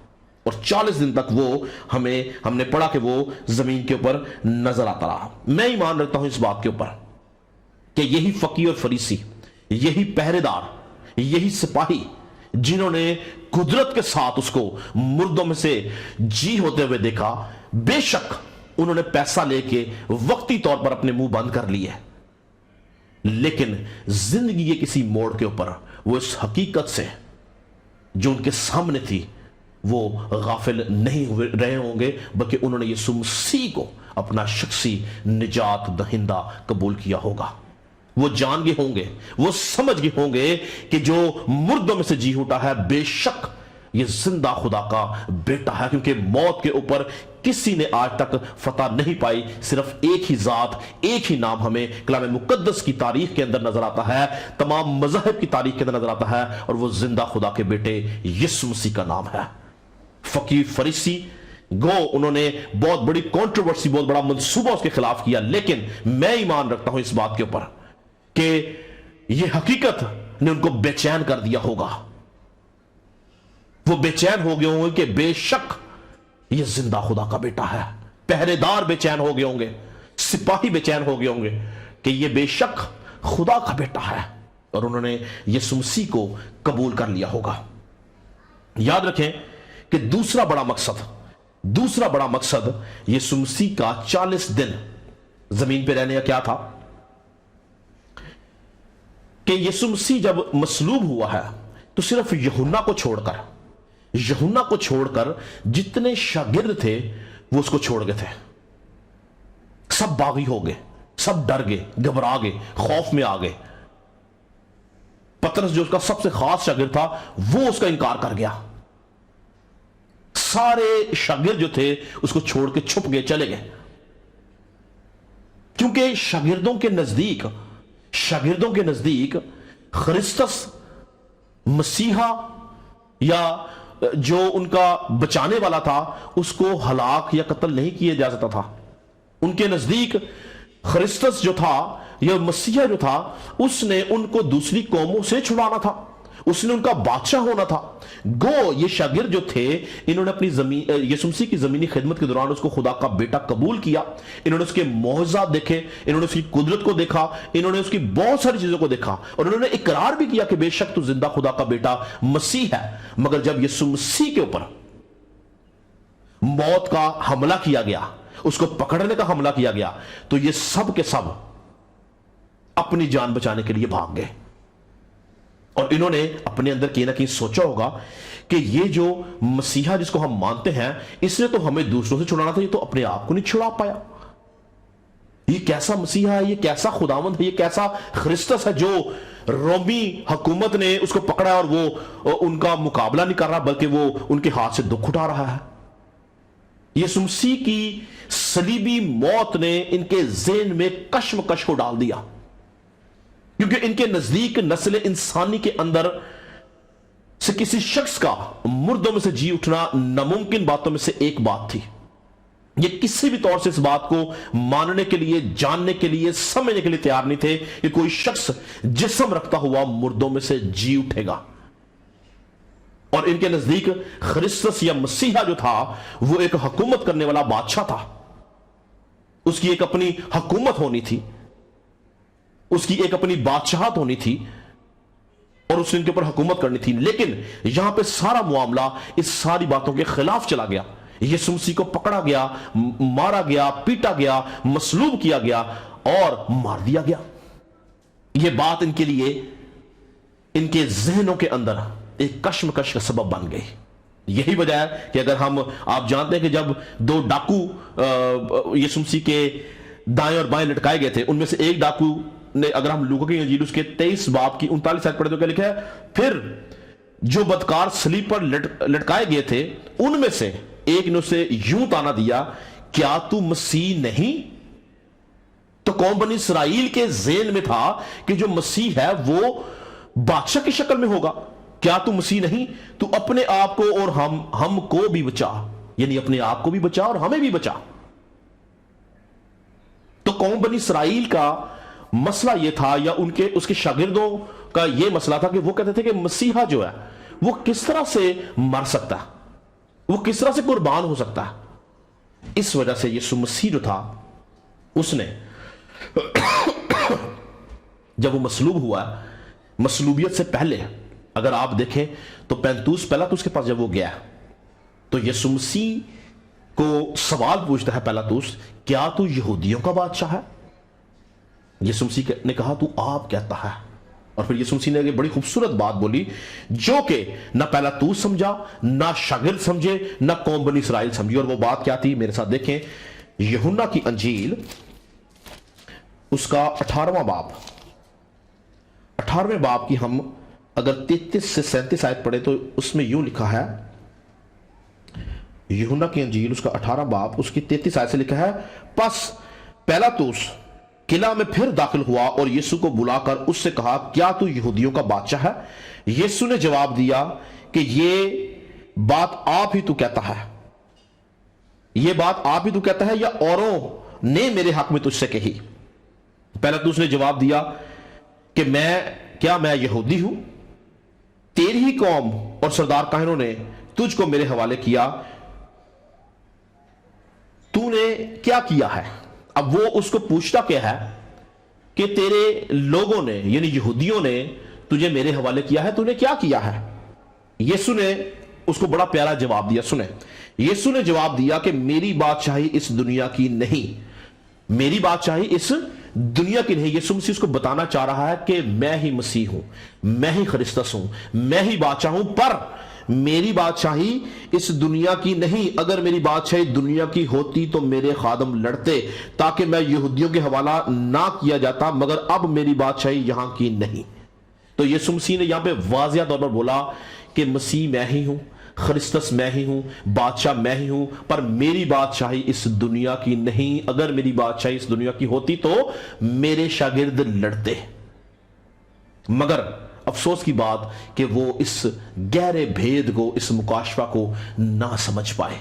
A: और 40 दिन तक वो हमने पढ़ा कि वो जमीन के ऊपर नजर आता रहा। मैं ईमान रखता हूं इस बात के ऊपर कि यही फकी और फरीसी, यही पहरेदार, यही सिपाही जिन्होंने कुदरत के साथ उसको मुर्दों में से जी होते हुए देखा, बेशक उन्होंने पैसा लेके वक्ती तौर पर अपने मुंह बंद कर लिए, लेकिन जिंदगी के किसी मोड़ के ऊपर वो इस हकीकत से जो उनके सामने थी वो गाफिल नहीं रहे होंगे, बल्कि उन्होंने यीशु मसीह को अपना शख्सी निजात दहिंदा कबूल किया होगा। वो जान गए होंगे, वो समझ गए होंगे कि जो मुर्दों में से जी उठा है बेशक ये जिंदा खुदा का बेटा है, क्योंकि मौत के ऊपर किसी ने आज तक फतह नहीं पाई। सिर्फ एक ही जात, एक ही नाम हमें कलाम मुकद्दस की तारीख के अंदर नजर आता है, तमाम मज़हब की तारीख के अंदर नजर आता है, और वो जिंदा खुदा के बेटे यीशु मसीह का नाम है। फकीर फरीसी गो उन्होंने बहुत बड़ी कंट्रोवर्सी, बहुत बड़ा मंसूबा उसके खिलाफ किया, लेकिन मैं ईमान रखता हूं इस बात के ऊपर कि यह हकीकत ने उनको बेचैन कर दिया होगा। वो बेचैन हो गए होंगे कि बेशक ये जिंदा खुदा का बेटा है। पहरेदार बेचैन हो गए होंगे, सिपाही बेचैन हो गए होंगे कि ये बेशक खुदा का बेटा है, और उन्होंने यीशु मसीह को कबूल कर लिया होगा। याद रखें कि दूसरा बड़ा मकसद यीशु मसीह का 40 दिन जमीन पर रहने का क्या था कि यीशु मसीह जब मसलूब हुआ है तो सिर्फ यूहन्ना को छोड़कर जितने शागिर्द थे वो उसको छोड़ गए थे। सब बागी हो गए, सब डर गए, घबरा गए, खौफ में आ गए। पतरस जो उसका सबसे खास शागिर्द था वो उसका इनकार कर गया। सारे शागिर्द जो थे उसको छोड़ के छुप गए, चले गए, क्योंकि शागिर्दों के नजदीक ख्रिस्तस मसीहा या जो उनका बचाने वाला था उसको हलाक या कत्ल नहीं किया जा सकता था। उनके नजदीक ख्रिस्तस जो था या मसीहा जो था उसने उनको दूसरी कौमों से छुड़ाना था, उसने उनका बादशाह होना था। गो ये शागिर्द जो थे इन्होंने अपनी यीशु मसीह की जमीनी खिदमत के दौरान उसको खुदा का बेटा कबूल किया। इन्होंने उसके मौजज़ात देखे, इन्होंने उसकी कुदरत को देखा, इन्होंने उसकी बहुत सारी चीजों को देखा, और उन्होंने इकरार भी किया कि बेशक तू जिंदा खुदा का बेटा मसीह है। मगर जब यीशु मसीह के ऊपर मौत का हमला किया गया, उसको पकड़ने का हमला किया गया, तो ये सब के सब अपनी जान बचाने के लिए भाग गए। और इन्होंने अपने अंदर कहीं ना कहीं सोचा होगा कि ये जो मसीहा जिसको हम मानते हैं इसने तो हमें दूसरों से छुड़ाना था, ये तो अपने आप को नहीं छुड़ा पाया। ये कैसा मसीहा है, ये कैसा खुदावंद है, ये कैसा ख्रिस्तस है जो रोमी हुकूमत ने उसको पकड़ा और वो उनका मुकाबला नहीं कर रहा बल्कि वो उनके हाथ से दुख उठा रहा है। यीशु मसीह की सलीबी मौत ने इनके ज़हन में कश्मकश को डाल दिया, क्योंकि इनके नजदीक नस्ल इंसानी के अंदर से किसी शख्स का मुर्दों में से जी उठना नामुमकिन बातों में से एक बात थी। ये किसी भी तौर से इस बात को मानने के लिए, जानने के लिए, समझने के लिए तैयार नहीं थे कि कोई शख्स जिस्म रखता हुआ मुर्दों में से जी उठेगा। और इनके नजदीक ख्रिस्तस या मसीहा जो था वो एक हुकूमत करने वाला बादशाह था, उसकी एक अपनी हुकूमत होनी थी, उसकी एक अपनी बादशाहत होनी थी और उसने इनके ऊपर हुकूमत करनी थी। लेकिन यहां पे सारा मामला इस सारी बातों के खिलाफ चला गया। यीशु मसीह को पकड़ा गया, मारा गया, पीटा गया, मसलूब किया गया और मार दिया गया। यह बात इनके लिए, इनके जहनों के अंदर एक कश्मकश का सबब बन गई। यही वजह है कि अगर आप जानते हैं कि जब दो डाकू यीशु मसीह के दाएं और बाएं लटकाए गए थे, उनमें से एक डाकू نے अगर हम लूका की इंजील उसके 23 बाब की 39 आयत पढ़े तो क्या लिखा है, फिर जो बदकार सलीब पर लटकाए गए थे उनमें से एक ने उसे यूं ताना दिया, क्या तू मसीह नहीं? तो कौम बनी इसराइल के ज़हन में था कि जो मसीह है वो बादशाह की शक्ल में होगा। क्या तू मसीह नहीं? तू अपने आप को और हमको भी बचा, यानी अपने आप को भी बचा और हमें भी बचा। तो कौम बनी इसराइल का मसला यह था, या उसके शागिर्दों का यह मसला था कि वो कहते थे कि मसीहा जो है वो किस तरह से मर सकता है, वो किस तरह से कुर्बान हो सकता है। इस वजह से यीशु मसीह जो था उसने जब वो मसलूब हुआ, मसलूबियत से पहले अगर आप देखें तो पैंतूस पिलातुस के पास जब वो गया तो यीशु मसीह को सवाल पूछता है पिलातुस, क्या तू यहूदियों का बादशाह है? यीशु मसीह ने कहा तू आप कहता है। और फिर यीशु मसीह ने बड़ी खूबसूरत बात बोली जो कि ना पिलातुस समझा, ना शागिर्द समझे, ना कौम बनी इसराइल समझी। और वो बात क्या थी, मेरे साथ देखें यूहन्ना की अंजील उसका 18वां बाब, 18वें बाब की हम अगर 33 से 37 आयत पढ़े तो उसमें यूं लिखा है, यूहन्ना की अंजील उसका 18 बाब उसकी 33 आयत से लिखा है, बस पिलातुस किला में फिर दाखिल हुआ और यीशु को बुलाकर उससे कहा, क्या तू यहूदियों का बादशाह है? यीशु ने जवाब दिया कि ये बात आप ही तू कहता है, ये बात आप ही तू कहता है या औरों ने मेरे हक में तुझसे कही? पिलातुस ने जवाब दिया कि मैं यहूदी हूं? तेरी ही कौम और सरदार काहनों ने तुझको मेरे हवाले किया, तूने क्या किया है? अब वो उसको पूछता क्या है कि तेरे लोगों ने यानी यहूदियों ने तुझे मेरे हवाले किया है, तूने क्या किया है? यीशु ने उसको बड़ा प्यारा जवाब दिया। सुने, यीशु ने जवाब दिया कि मेरी बादशाही इस दुनिया की नहीं, मेरी बादशाही इस दुनिया की नहीं। यीशु मसीह उसको बताना चाह रहा है कि मैं ही मसीह हूं, मैं ही ख्रिस्तस हूं, मैं ही बादशाह हूं, पर मेरी बादशाही इस दुनिया की नहीं। अगर मेरी बादशाही दुनिया की होती तो मेरे खादम लड़ते ताकि मैं यहूदियों के हवाला ना किया जाता, मगर अब मेरी बादशाही यहां की नहीं। तो यीशु मसीह ने यहां पे वाज़िया तौर पर बोला कि मसीह मैं ही हूं, ख्रिस्तस मैं ही हूं, बादशाह मैं ही हूं, पर मेरी बादशाही इस दुनिया की नहीं। अगर मेरी बादशाही इस दुनिया की होती तो मेरे शागिर्द लड़ते, मगर अफसोस की बात कि वो इस गहरे भेद को, इस मुकाशफा को ना समझ पाए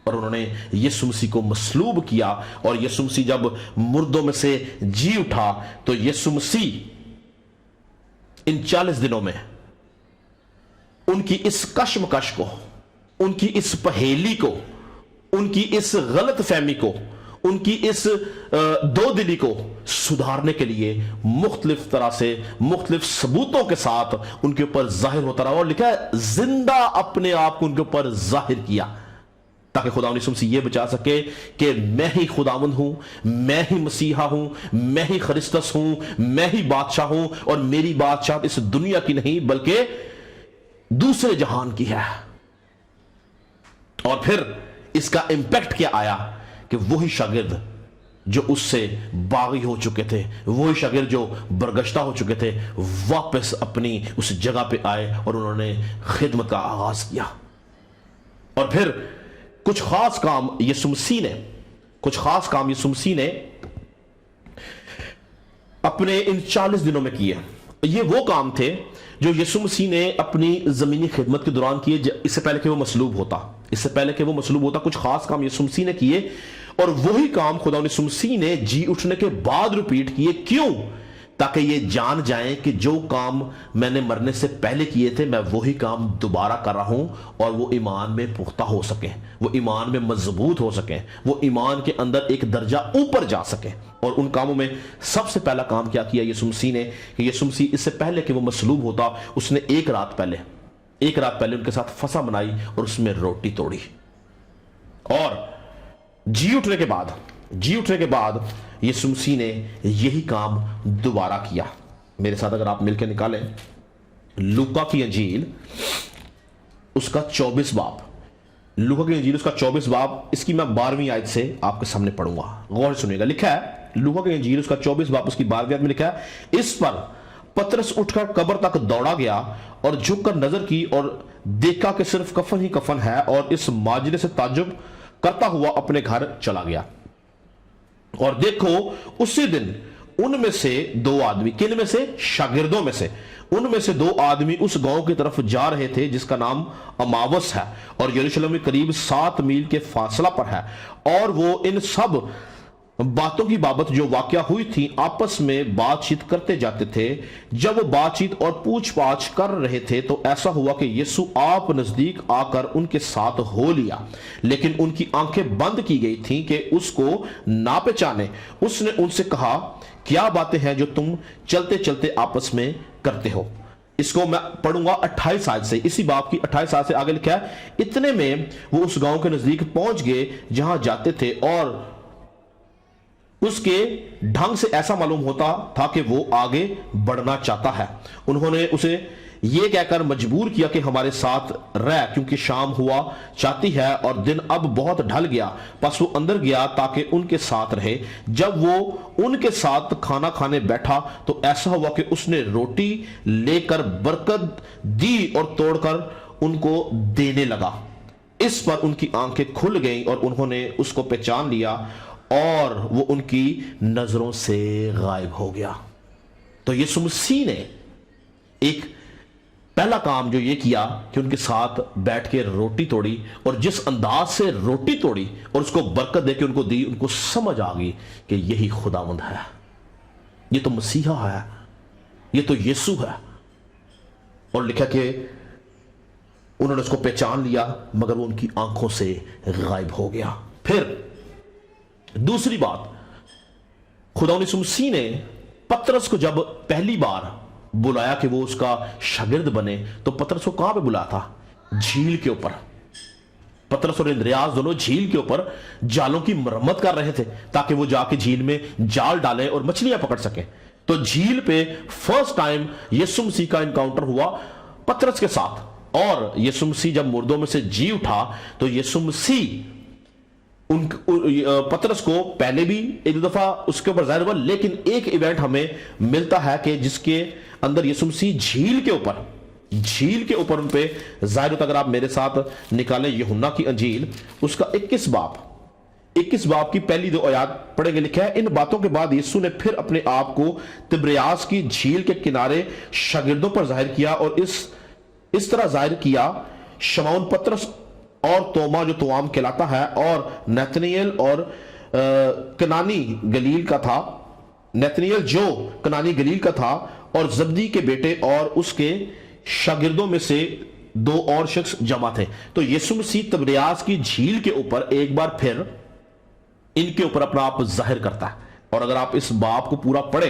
A: और उन्होंने यीशु मसीह को मसलूब किया। और यीशु मसीह जब मुर्दों में से जी उठा तो यीशु मसीह इन 40 दिनों में उनकी इस कश्मकश को, उनकी इस पहेली को, उनकी इस गलत फहमी को, उनकी इस दो दिली को सुधारने के लिए मुख्तलिफ तरह से मुख्तलिफ सबूतों के साथ उनके ऊपर जाहिर होता रहा। और लिखा है जिंदा अपने आप को उनके ऊपर जाहिर किया ताकि खुदावंद यीशु मसीह ये बचा सके कि मैं ही खुदावंद हूं, मैं ही मसीहा हूं, मैं ही ख्रिस्तस हूं, मैं ही बादशाह हूं और मेरी बादशाह इस दुनिया की नहीं बल्कि दूसरे जहान की है। और फिर इसका इंपैक्ट क्या आया कि वही शागिर्द जो उससे बागी हो चुके थे, वही शागिर्द जो बरगश्ता हो चुके थे, वापस अपनी उस जगह पे आए और उन्होंने खिदमत का आगाज किया। और फिर कुछ खास काम यीशु मसीह ने अपने इन 40 दिनों में किए। ये वो काम थे जो यीशु मसीह ने अपनी जमीनी खिदमत के दौरान किए। इससे पहले कि वो मसलूब होता कुछ खास काम यीशु मसीह ने किए और वही काम खुदा यीशु मसीह ने जी उठने के बाद रिपीट किए। क्यों? ताकि ये जान जाएं कि जो काम मैंने मरने से पहले किए थे मैं वही काम दोबारा कर रहा हूं और वो ईमान में पुख्ता हो सके, वो ईमान में मजबूत हो सके, वो ईमान के अंदर एक दर्जा ऊपर जा सके। और उन कामों में सबसे पहला काम क्या किया यीशु मसीह ने कि यीशु मसीह इससे पहले कि वो मसलूब होता उसने एक रात पहले उनके साथ फसा बनाई और उसमें रोटी तोड़ी। और जी उठने के बाद यीशु मसीह ने यही काम दोबारा किया। मेरे साथ अगर आप मिलकर निकालें लूका की अंजील उसका 24 बाब, लूका की इंजील उसका 24 बाब, इसकी मैं 12वीं आयत से आपके सामने पढ़ूंगा, गौर से सुनिएगा। लिखा है लूका की इंजील उसका 24 बाब उसकी 12वीं आयत में लिखा है, इस पर पतरस उठकर कब्र तक दौड़ा गया और झुककर नजर की और देखा कि सिर्फ कफन ही कफन है, और इस माजरे से ताज्जुब करता हुआ अपने घर चला गया। और देखो उसी दिन उनमें से 2 आदमी, किन में से? शागिर्दों में से, उनमें से 2 आदमी उस गांव की तरफ जा रहे थे जिसका नाम अमावस है और यरूशलेम में करीब 7 मील के फासला पर है, और वो इन सब बातों की बाबत जो वाकया हुई थी आपस में बातचीत करते जाते थे। जब वो बातचीत और पूछताछ कर रहे थे तो ऐसा हुआ कि यीशु आप नजदीक आकर उनके साथ हो लिया, लेकिन उनकी आंखें बंद की गई थीं कि उसको ना पहचाने। उसने उनसे कहा, क्या बातें हैं जो तुम चलते चलते आपस में करते हो? इसको मैं पढ़ूंगा 28 आयत से, इसी बाप की 28 आयत से आगे लिखा है, इतने में वो उस गांव के नजदीक पहुंच गए जहां जाते थे, और उसके ढंग से ऐसा मालूम होता था कि वो आगे बढ़ना चाहता है। उन्होंने उसे ये कहकर मजबूर किया कि हमारे साथ रह, क्योंकि शाम हुआ चाहती है और दिन अब बहुत ढल गया। बस वो अंदर गया ताकि उनके साथ रहे। जब वो उनके साथ खाना खाने बैठा तो ऐसा हुआ कि उसने रोटी लेकर बरकत दी और तोड़कर उनको देने लगा। इस पर उनकी आंखें खुल गईं और उन्होंने उसको पहचान लिया, और वो उनकी नजरों से गायब हो गया। तो यीशु मसीह ने एक पहला काम जो ये किया कि उनके साथ बैठ के रोटी तोड़ी, और जिस अंदाज से रोटी तोड़ी और उसको बरकत देके उनको दी, उनको समझ आ गई कि यही खुदावंद है, ये तो मसीहा है, ये तो यीशु है। और लिखा कि उन्होंने उसको पहचान लिया, मगर वो उनकी आंखों से गायब हो गया। फिर दूसरी बात, खुदा यीशु मसीह ने पतरस को जब पहली बार बुलाया कि वो उसका शागिर्द बने, तो पतरस को कहां पे बुलाया था? झील के ऊपर। पतरस और इंद्रियास दोनों झील के ऊपर जालों की मरम्मत कर रहे थे ताकि वो जाके झील में जाल डालें और मछलियां पकड़ सके। तो झील पे फर्स्ट टाइम यीशु मसीह का इनकाउंटर हुआ पतरस के साथ। और यीशु मसीह जब मुर्दों में से जी उठा तो यीशु मसीह पतरस को पहले भी एक दफा उसके ऊपर जाहिर हुआ, लेकिन एक इवेंट हमें मिलता है कि जिसके अंदर यीशु मसीह झील के ऊपर उन पे जाहिर होता। अगर आप मेरे साथ निकालें यूहन्ना की अंजील उसका 21 बाब की पहली 2 आयत पढ़ेंगे। लिखा है, इन बातों के बाद यीशु ने फिर अपने आप को तिब्रियास की झील के किनारे शागिर्दों पर जाहिर किया, और इस तरह जाहिर किया, शमौन पतरस और तोमा जो तोआम कहलाता है, और नतनएल और कनानी गलील का था, नतनएल जो कनानी गलील का था, और जब्दी के बेटे और उसके शागिर्दों में से 2 और शख्स जमा थे। तो यीशु मसीह तिब्रियास की झील के ऊपर एक बार फिर इनके ऊपर अपना आप जाहिर करता है। और अगर आप इस बाब को पूरा पढ़े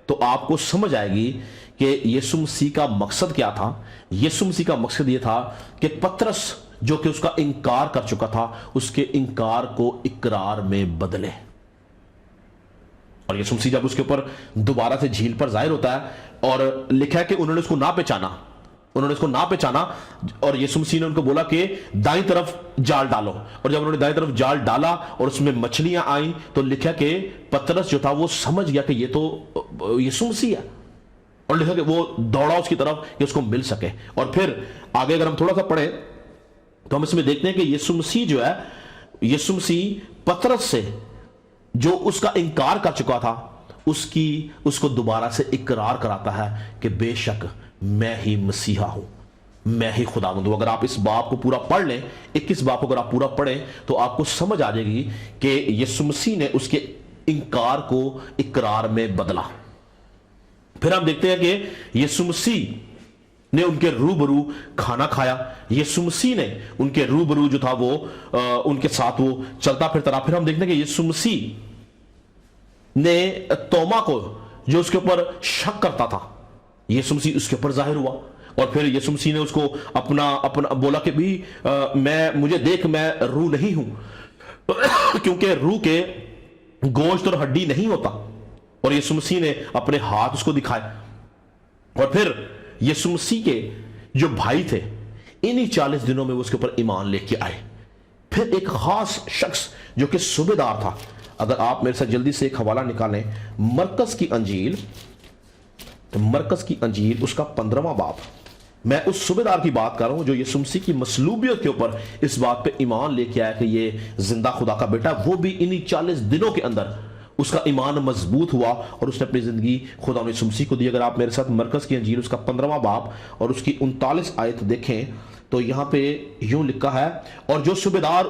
A: तो आपको समझ आएगी कि यीशु मसीह का मकसद क्या था। यीशु मसीह का मकसद यह था कि पतरस जो कि उसका इनकार कर चुका था, उसके इनकार को इकरार में बदले। और यीशु मसीह जब उसके ऊपर दोबारा से झील पर जाहिर होता है और लिखा है कि उन्होंने उसको ना पहचाना, और यीशु मसीह ने उनको बोला कि दाईं तरफ जाल डालो, और जब उन्होंने दाईं तरफ जाल डाला और उसमें मछलियां आई तो लिखा कि पतरस जो था वो समझ गया कि ये तो यीशु मसीह है, और लिखा कि वो दौड़ा उसकी तरफ कि उसको मिल सके। और फिर आगे अगर हम थोड़ा सा पढ़े तो हम इसमें देखते हैं कि यीशु मसीह जो है, यीशु मसीह पतरस से जो उसका इनकार कर चुका था उसको दोबारा से इकरार कराता है कि बेशक मैं ही मसीहा हूं, मैं ही खुदावंद हूं। अगर आप इस बाब को पूरा पढ़ लें, 21 बाब को अगर आप पूरा पढ़ें तो आपको समझ आ जाएगी कि यीशु मसीह ने उसके इनकार को इकरार में बदला। फिर हम देखते हैं कि यीशु मसीह ने उनके रूबरू खाना खाया, यीशु मसीह ने उनके रूबरू जो था वो उनके साथ वो चलता फिरता रहा। फिर हम देखते हैं कि यीशु मसीह ने तोमा को जो उसके ऊपर शक करता था, यीशु मसीह उसके ऊपर जाहिर हुआ, और फिर यीशु मसीह ने उसको अपना बोला कि भी मुझे देख, मैं रूह नहीं हूं क्योंकि रूह के गोश्त और हड्डी नहीं होता। और यीशु मसीह ने अपने हाथ उसको दिखाए, और फिर यीशु मसीह के जो भाई थे इन्हीं 40 दिनों में वो उसके ऊपर ईमान लेके आए। پھر ایک خاص شخص جو کہ صوبیدار تھا. اگر آپ میرے ساتھ جلدی سے ایک حوالہ نکالیں مرکز کی انجیل اس کا 15واں باب. میں اس صوبیدار کی بات کر رہا ہوں جو یسوع مسیح کی مصلوبیت کے اوپر اس بات پہ ایمان لے کے آیا کہ یہ زندہ خدا کا بیٹا. وہ بھی انہی 40 دنوں کے اندر اس کا ایمان مضبوط ہوا اور اس نے اپنی زندگی خدا یسوع مسیح کو دی. اگر آپ میرے ساتھ مرکز کی انجیل اس کا 15واں باب اور اس کی 39 آیت دیکھیں تو یہاں پہ یوں لکھا ہے, اور جو صوبیدار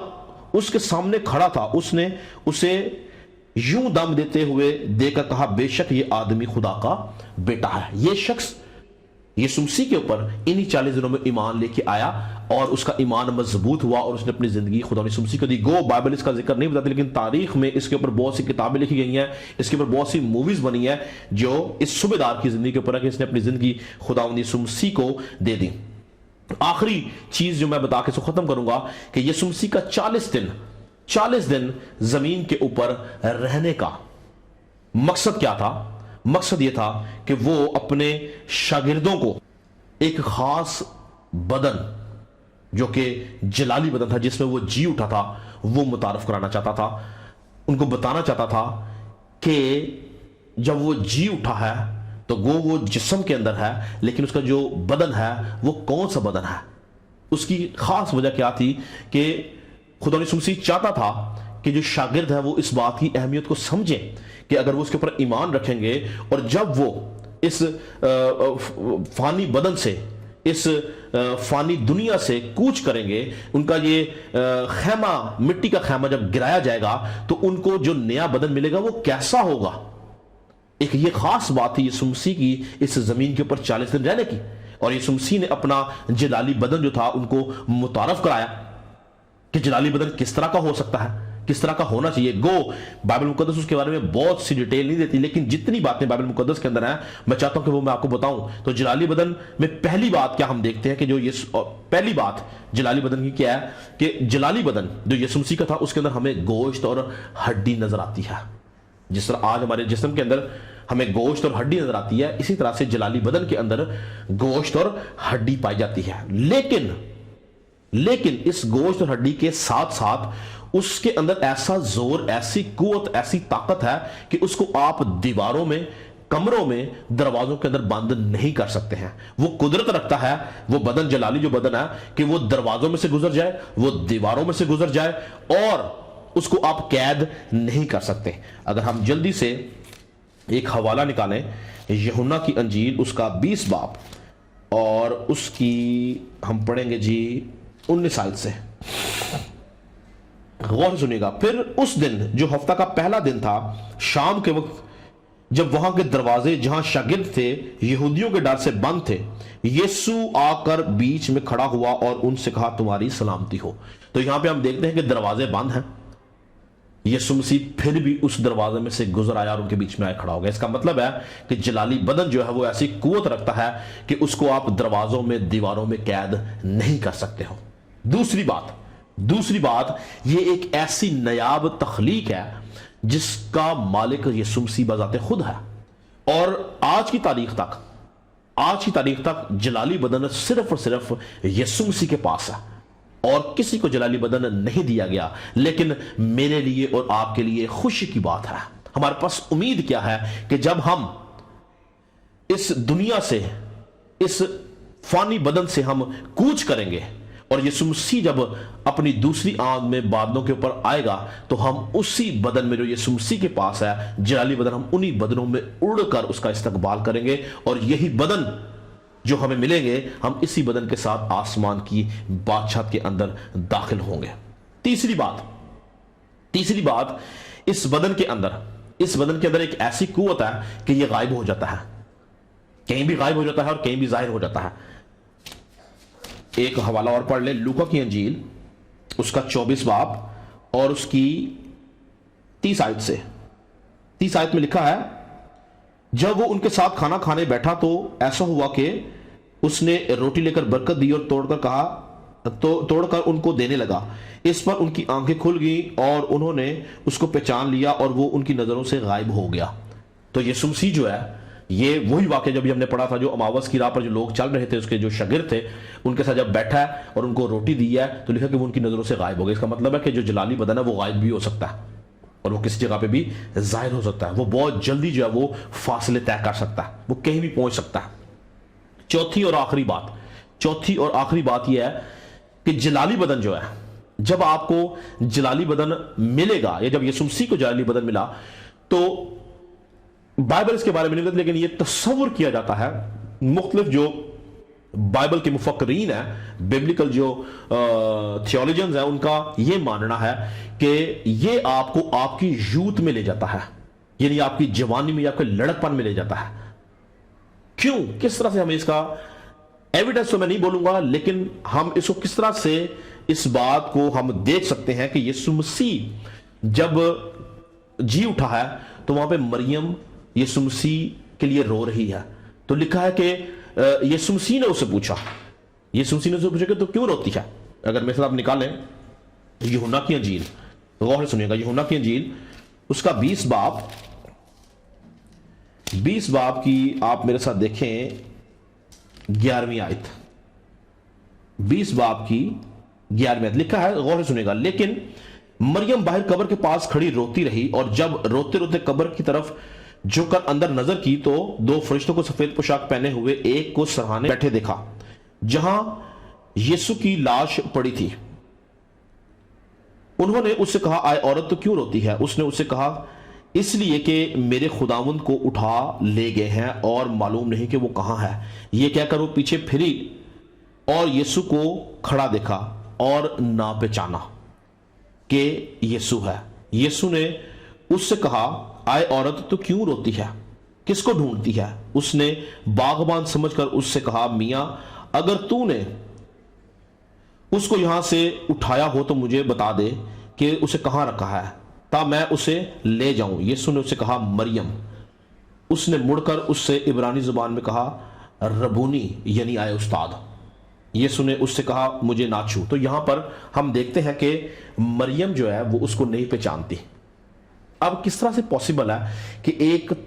A: اس کے سامنے کھڑا تھا اس نے اسے یوں دم دیتے ہوئے دیکھ کر کہا, بے شک یہ آدمی خدا کا بیٹا ہے. یہ شخص یسوع مسیح کے اوپر انہی 40 دنوں میں ایمان لے کے آیا اور اس کا ایمان مضبوط ہوا اور اس نے اپنی زندگی خدا یسوع مسیح کو دی. گو بائبل اس کا ذکر نہیں بتاتی لیکن تاریخ میں اس کے اوپر بہت سی کتابیں لکھی گئی ہیں, اس کے اوپر بہت سی موویز بنی ہیں جو اس صوبیدار کی زندگی کے اوپر ہے کہ اس نے اپنی زندگی خدا یسوع مسیح کو دے دی. آخری چیز جو میں بتا کے ختم کروں گا کہ یسوع مسیح کا 40 دن زمین کے اوپر رہنے کا مقصد کیا تھا؟ مقصد یہ تھا کہ وہ اپنے شاگردوں کو ایک خاص بدن جو کہ جلالی بدن تھا جس میں وہ جی اٹھا تھا وہ متعارف کرانا چاہتا تھا. ان کو بتانا چاہتا تھا کہ جب وہ جی اٹھا ہے تو وہ جسم کے اندر ہے لیکن اس کا جو بدن ہے وہ کون سا بدن ہے. اس کی خاص وجہ کیا تھی کہ خدا یسوع مسیح چاہتا تھا کہ جو شاگرد ہے وہ اس بات کی اہمیت کو سمجھیں کہ اگر وہ اس کے اوپر ایمان رکھیں گے اور جب وہ اس فانی بدن سے اس فانی دنیا سے کوچ کریں گے, ان کا یہ خیمہ مٹی کا خیمہ جب گرایا جائے گا تو ان کو جو نیا بدن ملے گا وہ کیسا ہوگا. ایک یہ خاص بات تھی یسوع مسیح کی اس زمین کے اوپر 40 دن رہنے کی, اور یسوع مسیح نے اپنا جلالی بدن جو تھا ان کو متعارف کرایا کہ جلالی بدن کس طرح کا ہو سکتا ہے, کس طرح کا ہونا چاہیے. گو بائبل مقدس اس کے بارے میں بہت سی ڈیٹیل نہیں دیتی لیکن جتنی باتیں بائبل مقدس کے اندر ہیں میں چاہتا ہوں کہ وہ میں آپ کو بتاؤں. تو جلالی بدن میں پہلی بات کیا ہم دیکھتے ہیں کہ جو پہلی بات جلالی بدن کی کیا ہے کہ جلالی بدن جو یسوع مسیح کا تھا اس کے اندر ہمیں گوشت اور ہڈی نظر آتی ہے. جس طرح آج ہمارے جسم کے اندر ہمیں گوشت اور ہڈی نظر آتی ہے اسی طرح سے جلالی بدن کے اندر گوشت اور ہڈی پائی جاتی ہے. لیکن اس گوشت اور ہڈی کے ساتھ ساتھ اس کے اندر ایسا زور, ایسی قوت, ایسی طاقت ہے کہ اس کو آپ دیواروں میں, کمروں میں, دروازوں کے اندر بند نہیں کر سکتے ہیں. وہ قدرت رکھتا ہے وہ بدن, جلالی جو بدن ہے, کہ وہ دروازوں میں سے گزر جائے, وہ دیواروں میں سے گزر جائے اور اس کو آپ قید نہیں کر سکتے. اگر ہم جلدی سے ایک حوالہ نکالیں یوحنا کی انجیل اس کا 20 باب اور اس کی ہم پڑھیں گے 19 آیت سے, غور سے سنیے گا. پھر اس دن جو ہفتہ کا پہلا دن تھا شام کے وقت جب وہاں کے دروازے جہاں شاگرد تھے یہودیوں کے ڈر سے بند تھے, یسوع آ کر بیچ میں کھڑا ہوا اور ان سے کہا تمہاری سلامتی ہو. تو یہاں پہ ہم دیکھتے ہیں کہ دروازے بند ہیں, یسوع مسیح پھر بھی اس دروازے میں سے گزر آیا اور ان کے بیچ میں آئے کھڑا ہو گیا. اس کا مطلب ہے کہ جلالی بدن جو ہے وہ ایسی قوت رکھتا ہے کہ اس کو آپ دروازوں میں, دیواروں میں قید نہیں کر سکتے ہو. دوسری بات یہ ایک ایسی نایاب تخلیق ہے جس کا مالک یسوع مسیح بذات خود ہے, اور آج کی تاریخ تک جلالی بدن صرف اور صرف یسوع مسیح کے پاس ہے اور کسی کو جلالی بدن نہیں دیا گیا. لیکن میرے لیے اور آپ کے لیے خوشی کی بات ہے, ہمارے پاس امید کیا ہے کہ جب ہم اس دنیا سے, اس فانی بدن سے ہم کوچ کریں گے اور یسوع مسیح جب اپنی دوسری آمد میں بادلوں کے اوپر آئے گا تو ہم اسی بدن میں جو یسوع مسیح کے پاس ہے جلالی بدن, ہم انہی بدنوں میں اڑ کر اس کا استقبال کریں گے اور یہی بدن جو ہمیں ملیں گے ہم اسی بدن کے ساتھ آسمان کی بادشاہت کے اندر داخل ہوں گے. تیسری بات اس بدن کے اندر ایک ایسی قوت ہے کہ یہ غائب ہو جاتا ہے, کہیں بھی غائب ہو جاتا ہے اور کہیں بھی ظاہر ہو جاتا ہے. ایک حوالہ اور پڑھ لیں لوکا کی انجیل اس کا 24 باب اور اس کی 30 آیت سے. 30 آیت میں لکھا ہے, جب وہ ان کے ساتھ کھانا کھانے بیٹھا تو ایسا ہوا کہ اس نے روٹی لے کر برکت دی اور توڑ کر ان کو دینے لگا. اس پر ان کی آنکھیں کھل گئیں اور انہوں نے اس کو پہچان لیا اور وہ ان کی نظروں سے غائب ہو گیا. تو یسوع مسیح جو ہے یہ وہی واقعہ جو بھی ہم نے پڑھا تھا, جو اماوس کی راہ پر جو لوگ چل رہے تھے, اس کے جو شاگرد تھے, ان کے ساتھ جب بیٹھا ہے اور ان کو روٹی دی ہے تو لکھا کہ وہ ان کی نظروں سے غائب ہو گئے. اس کا مطلب ہے کہ جو جلالی بدن ہے وہ غائب بھی ہو سکتا ہے اور وہ کسی جگہ پہ بھی ظاہر ہو سکتا ہے. وہ بہت جلدی جو ہے وہ فاصلے طے کر سکتا ہے, وہ کہیں بھی پہنچ سکتا ہے. چوتھی اور آخری بات یہ ہے کہ جلالی بدن جو ہے, جب آپ کو جلالی بدن ملے گا, یا جب یسوع مسیح کو جلالی بدن ملا, تو بائبل اس کے بارے میں نہیں, لیکن یہ تصور کیا جاتا ہے, مختلف جو بائبل کے مفکرین ہیں, بیبلیکل جو تھیولوجنز ہیں, ان کا یہ ماننا ہے کہ یہ آپ کو آپ کی یوتھ میں لے جاتا ہے, یعنی آپ کی جوانی میں یا آپ کے لڑکپن میں لے جاتا ہے. کیوں, کس طرح سے ہمیں اس کا ایویڈنس تو میں نہیں بولوں گا, لیکن ہم اس کو کس طرح سے اس بات کو ہم دیکھ سکتے ہیں کہ یسوع مسیح جب جی اٹھا ہے تو وہاں پہ مریم یسوع مسیح کے لیے رو رہی ہے. تو لکھا ہے کہ یسوع مسیح نے اسے پوچھا کہ تو کیوں روتی ہے. اگر میرے ساتھ آپ نکالیں یوحنا کی انجیل, غور سے سنیے گا, یوحنا کی انجیل اس کا 20 باب کی آپ میرے ساتھ دیکھیں 11ویں آیت. 20 باب کی 11ویں آیت لکھا ہے, غور سے سنیے گا. لیکن مریم باہر قبر کے پاس کھڑی روتی رہی, اور جب روتے روتے قبر کی طرف جھک کر اندر نظر کی تو 2 فرشتوں کو سفید پوشاک پہنے ہوئے ایک کو سرہانے بیٹھے دیکھا جہاں یسوع کی لاش پڑی تھی. انہوں نے اس سے کہا, آئے عورت تو کیوں روتی ہے؟ اس نے اس سے کہا, اس لیے کہ میرے خداوند کو اٹھا لے گئے ہیں اور معلوم نہیں کہ وہ کہاں ہے. یہ کہہ کر وہ پیچھے پھری اور یسوع کو کھڑا دیکھا اور نہ پہچانا کہ یسوع ہے. یسوع نے اس سے کہا, آئے عورت تو کیوں روتی ہے؟ کس کو ڈھونڈتی ہے؟ اس نے باغبان سمجھ کر اس سے کہا, میاں اگر تو نے اس کو یہاں سے اٹھایا ہو تو مجھے بتا دے کہ اسے کہاں رکھا ہے تا میں اسے لے جاؤں. یسوع نے اسے کہا, مریم. اس نے مڑ کر اس سے عبرانی زبان میں کہا, ربونی, یعنی آئے استاد. یسوع نے اس سے کہا, مجھے نہ چھو. تو یہاں پر ہم دیکھتے ہیں کہ مریم جو ہے وہ اس کو نہیں پہچانتی. اب کس طرح سے پاسبل ہے کہ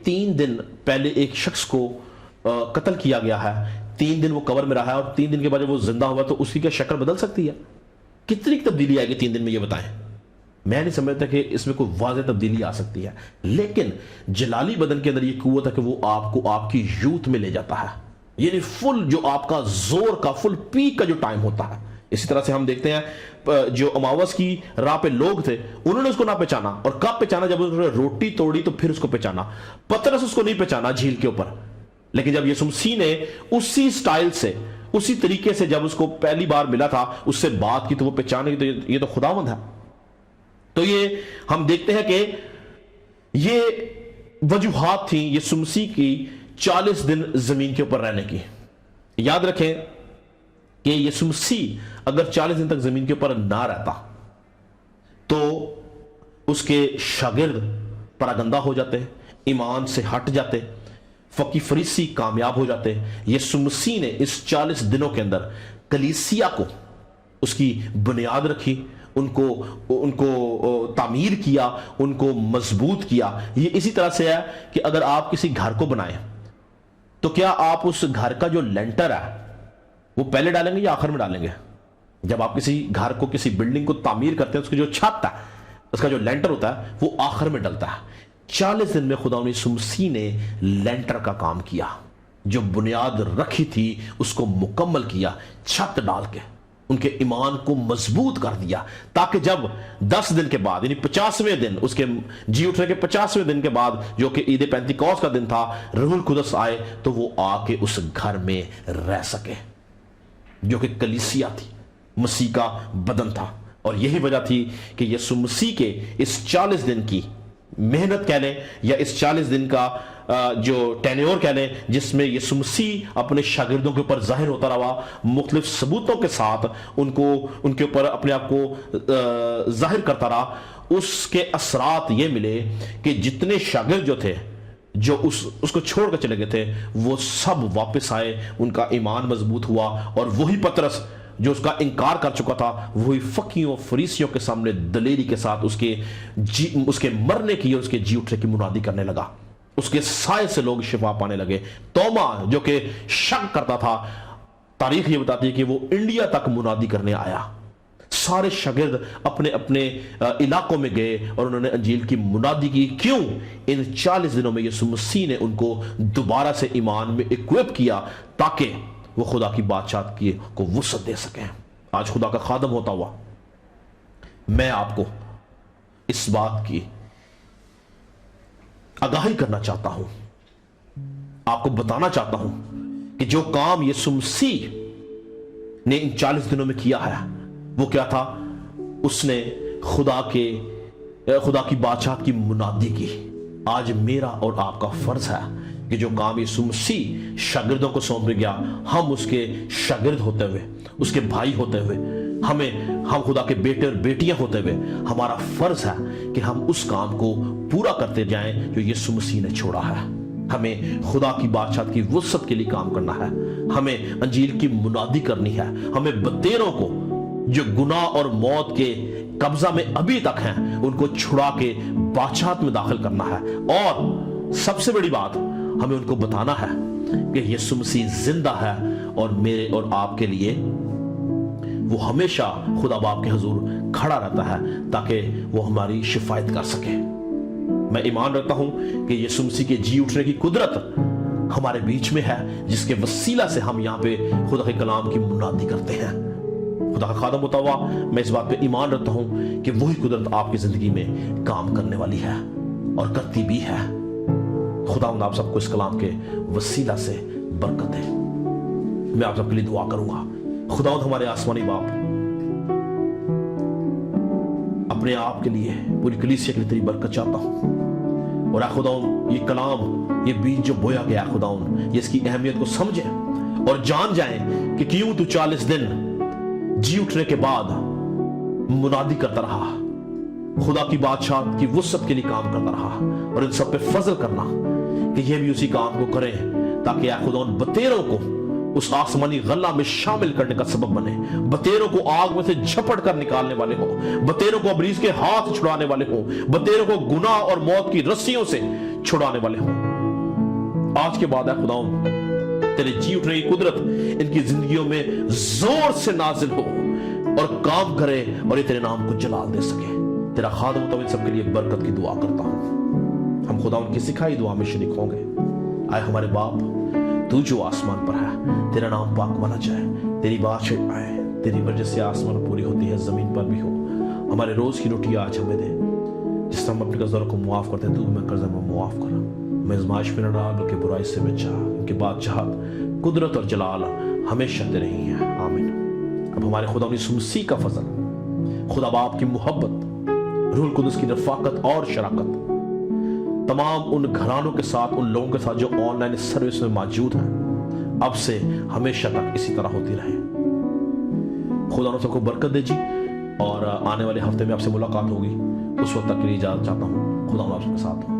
A: 3 دن پہلے ایک شخص کو قتل کیا گیا ہے, 3 دن وہ قبر میں رہا ہے, اور 3 دن کے بعد جب وہ زندہ ہوا تو اس کی کیا شکل بدل سکتی ہے؟ کتنی تبدیلی آئے گی 3 دن میں, یہ بتائیں. میں نہیں سمجھتا کہ اس میں کوئی واضح تبدیلی آ سکتی ہے, لیکن جلالی بدن کے اندر یہ قوت ہے کہ وہ آپ کو آپ کی یوتھ میں لے جاتا ہے, یعنی فل جو آپ کا زور کا فل پیک کا جو ٹائم ہوتا ہے. اسی طرح سے ہم دیکھتے ہیں جو اماوس کی راہ پہ لوگ تھے, انہوں نے اس کو نہ پہچانا, اور کب پہچانا؟ جب انہوں نے روٹی توڑی تو پھر اس کو پہچانا. پترس اس کو نہیں پہچانا جھیل کے اوپر, لیکن جب یسوع مسیح نے اسی سٹائل سے, اسی طریقے سے جب اس کو پہلی بار ملا تھا, اس سے بات کی تو وہ پہچانے کی, تو یہ تو خداوند ہے. تو یہ ہم دیکھتے ہیں کہ یہ وجوہات تھیں یسوع مسیح کی 40 دن زمین کے اوپر رہنے کی. یاد رکھیں کہ یسوع مسیح اگر 40 دن تک زمین کے اوپر نہ رہتا تو اس کے شاگرد پراگندہ ہو جاتے, ایمان سے ہٹ جاتے, فقی فریسی کامیاب ہو جاتے. یسوع مسیح نے اس 40 دنوں کے اندر کلیسیا کو, اس کی بنیاد رکھی, ان کو تعمیر کیا, ان کو مضبوط کیا. یہ اسی طرح سے ہے کہ اگر آپ کسی گھر کو بنائیں تو کیا آپ اس گھر کا جو لینٹر ہے وہ پہلے ڈالیں گے یا آخر میں ڈالیں گے؟ جب آپ کسی گھر کو, کسی بلڈنگ کو تعمیر کرتے ہیں, اس کی جو چھت ہے, اس کا جو لینٹر ہوتا ہے وہ آخر میں ڈلتا ہے. 40 دن میں خدا یسوع مسیح نے لینٹر کا کام کیا, جو بنیاد رکھی تھی اس کو مکمل کیا, چھت ڈال کے ان کے ایمان کو مضبوط کر دیا, تاکہ جب 10 دن کے بعد, یعنی 50ویں دن, اس کے جی اٹھنے کے 50ویں دن کے بعد, جو کہ عید پینتیکوست کا دن تھا, روح القدس آئے تو وہ آ کے اس گھر میں رہ سکے, جو کہ کلیسیا تھی, مسیح کا بدن تھا. اور یہی وجہ تھی کہ یسوع مسیح کے اس 40 دن کی محنت کہہ لیں, یا اس 40 دن کا جو ٹینیور کہہ لیں, جس میں یسوع مسیح اپنے شاگردوں کے اوپر ظاہر ہوتا رہا, مختلف ثبوتوں کے ساتھ ان کے اوپر اپنے آپ کو ظاہر کرتا رہا, اس کے اثرات یہ ملے کہ جتنے شاگرد جو تھے, جو اس کو چھوڑ کر چلے گئے تھے, وہ سب واپس آئے, ان کا ایمان مضبوط ہوا. اور وہی پترس جو اس کا انکار کر چکا تھا, وہی فقیوں فریسیوں کے سامنے دلیری کے ساتھ اس کے مرنے کی اور اس کے جی اٹھنے کی منادی کرنے لگا. اس کے سائے سے لوگ شفا پانے لگے. توما جو کہ شک کرتا تھا، تاریخ یہ بتاتی ہے کہ وہ انڈیا تک منادی کرنے آیا. سارے شاگرد اپنے اپنے علاقوں میں گئے اور انہوں نے انجیل کی منادی کی. کیوں؟ ان 40 دنوں میں یسوع مسیح نے ان کو دوبارہ سے ایمان میں اکوپ کیا تاکہ وہ خدا کی بادشاہت کی کو وسعت دے سکیں. آج خدا کا خادم ہوتا ہوا میں آپ کو اس بات کی آگاہی کرنا چاہتا ہوں، آپ کو بتانا چاہتا ہوں کہ جو کام یسوع مسیح نے ان 40 دنوں میں کیا ہے وہ کیا تھا؟ اس نے خدا کی بادشاہت کی منادی کی. آج میرا اور آپ کا فرض ہے کہ جو کام یسوع مسیح شاگردوں کو سونپ گیا، ہم اس کے شاگرد ہوتے ہوئے، اس کے بھائی ہوتے ہوئے، ہم خدا کے بیٹے اور بیٹیاں ہوتے ہوئے ہمارا فرض ہے کہ ہم اس کام کو پورا کرتے جائیں جو یسوع مسیح نے چھوڑا ہے. ہمیں خدا کی بادشاہت کی وسعت کے لیے کام کرنا ہے، ہمیں انجیل کی منادی کرنی ہے، ہمیں بتیروں کو جو گناہ اور موت کے قبضہ میں ابھی تک ہیں ان کو چھڑا کے بادشاہت میں داخل کرنا ہے. اور سب سے بڑی بات، ہمیں ان کو بتانا ہے کہ یسوع مسیح زندہ ہے اور میرے اور آپ کے لیے وہ ہمیشہ خدا باپ کے حضور کھڑا رہتا ہے تاکہ وہ ہماری شفایت کر سکے. میں ایمان رکھتا ہوں کہ یسوع مسیح کے جی اٹھنے کی قدرت ہمارے بیچ میں ہے، جس کے وسیلہ سے ہم یہاں پہ خدا کے کلام کی منادی کرتے ہیں. خدا کا خادم ہوتا ہوا میں اس بات پہ ایمان رکھتا ہوں کہ وہی قدرت آپ کی زندگی میں کام کرنے والی ہے اور کرتی بھی ہے. خدا آپ سب کو اس کلام کے وسیلہ سے برکت دے. میں آپ سب کے لیے دعا کروں گا. خدا ہمارے آسمانی باپ، اپنے آپ کے لیے پوری کلیسیا کے لیے تیری برکت چاہتا ہوں. اور اے خدا یہ کلام، یہ بیج جو بویا گیا خدا یہ اس کی اہمیت کو سمجھیں اور جان جائیں کہ کیوں تو 40 دن جی اٹھنے کے بعد منادی کرتا رہا، خدا کی بادشاہت کی وسعت کے لیے کام کرتا رہا. اور ان سب پہ فضل کرنا کہ یہ بھی اسی کام کو کریں تاکہ اے خدا ان بتیروں کو اس آسمانی غلہ میں شامل کرنے کا سبب بنے. بتیروں کو آگ میں سے جھپٹ کر نکالنے والے ہوں، بتیروں کو ابلیس کے ہاتھ چھڑانے والے ہوں، بتیروں کو گناہ اور موت کی رسیوں سے چھڑانے والے ہوں. آج کے بعد اے خدا تیرے جی اٹھنے کی قدرت ان کی زندگیوں میں زور سے نازل ہو اور کام کرے اور یہ تیرے نام کو جلال دے سکے. تیرا خادم ہوتا ہوں ان سب کے لیے برکت کی دعا کرتا ہوں. ہم خدا ان کی سکھائی دعا میں شریک ہوں گے. آئے ہمارے باپ تو جو آسمان پر ہے، تیرا نام پاک مانا جائے، تیری بادشاہت آئے، تیری مرضی سے آسمان پوری ہوتی ہے زمین پر بھی ہو. ہمارے روز کی روٹی آج ہمیں دے، جس طرح ہم اپنے قرضداروں کو معاف کرتے ہیں تو ہمیں قرض میں معاف کر. میں آزمائش میں نہ ڈال بلکہ برائی سے بچا، کیونکہ بادشاہت، قدرت اور جلال ہمیشہ تیرے ہی ہیں. آمین. اب ہمارے خدا یسوع مسیح کا فضل، خدا باپ کی محبت، روح القدس کی رفاقت اور شراکت تمام ان گھرانوں کے ساتھ، ان لوگوں کے ساتھ جو آن لائن سروس میں موجود ہیں، اب سے ہمیشہ تک اسی طرح ہوتی رہے. خدا نے سب کو برکت دے جی. اور آنے والے ہفتے میں آپ سے ملاقات ہوگی. اس وقت تک کے لیے اجازت چاہتا ہوں. خدا آپ کے ساتھ ہوں.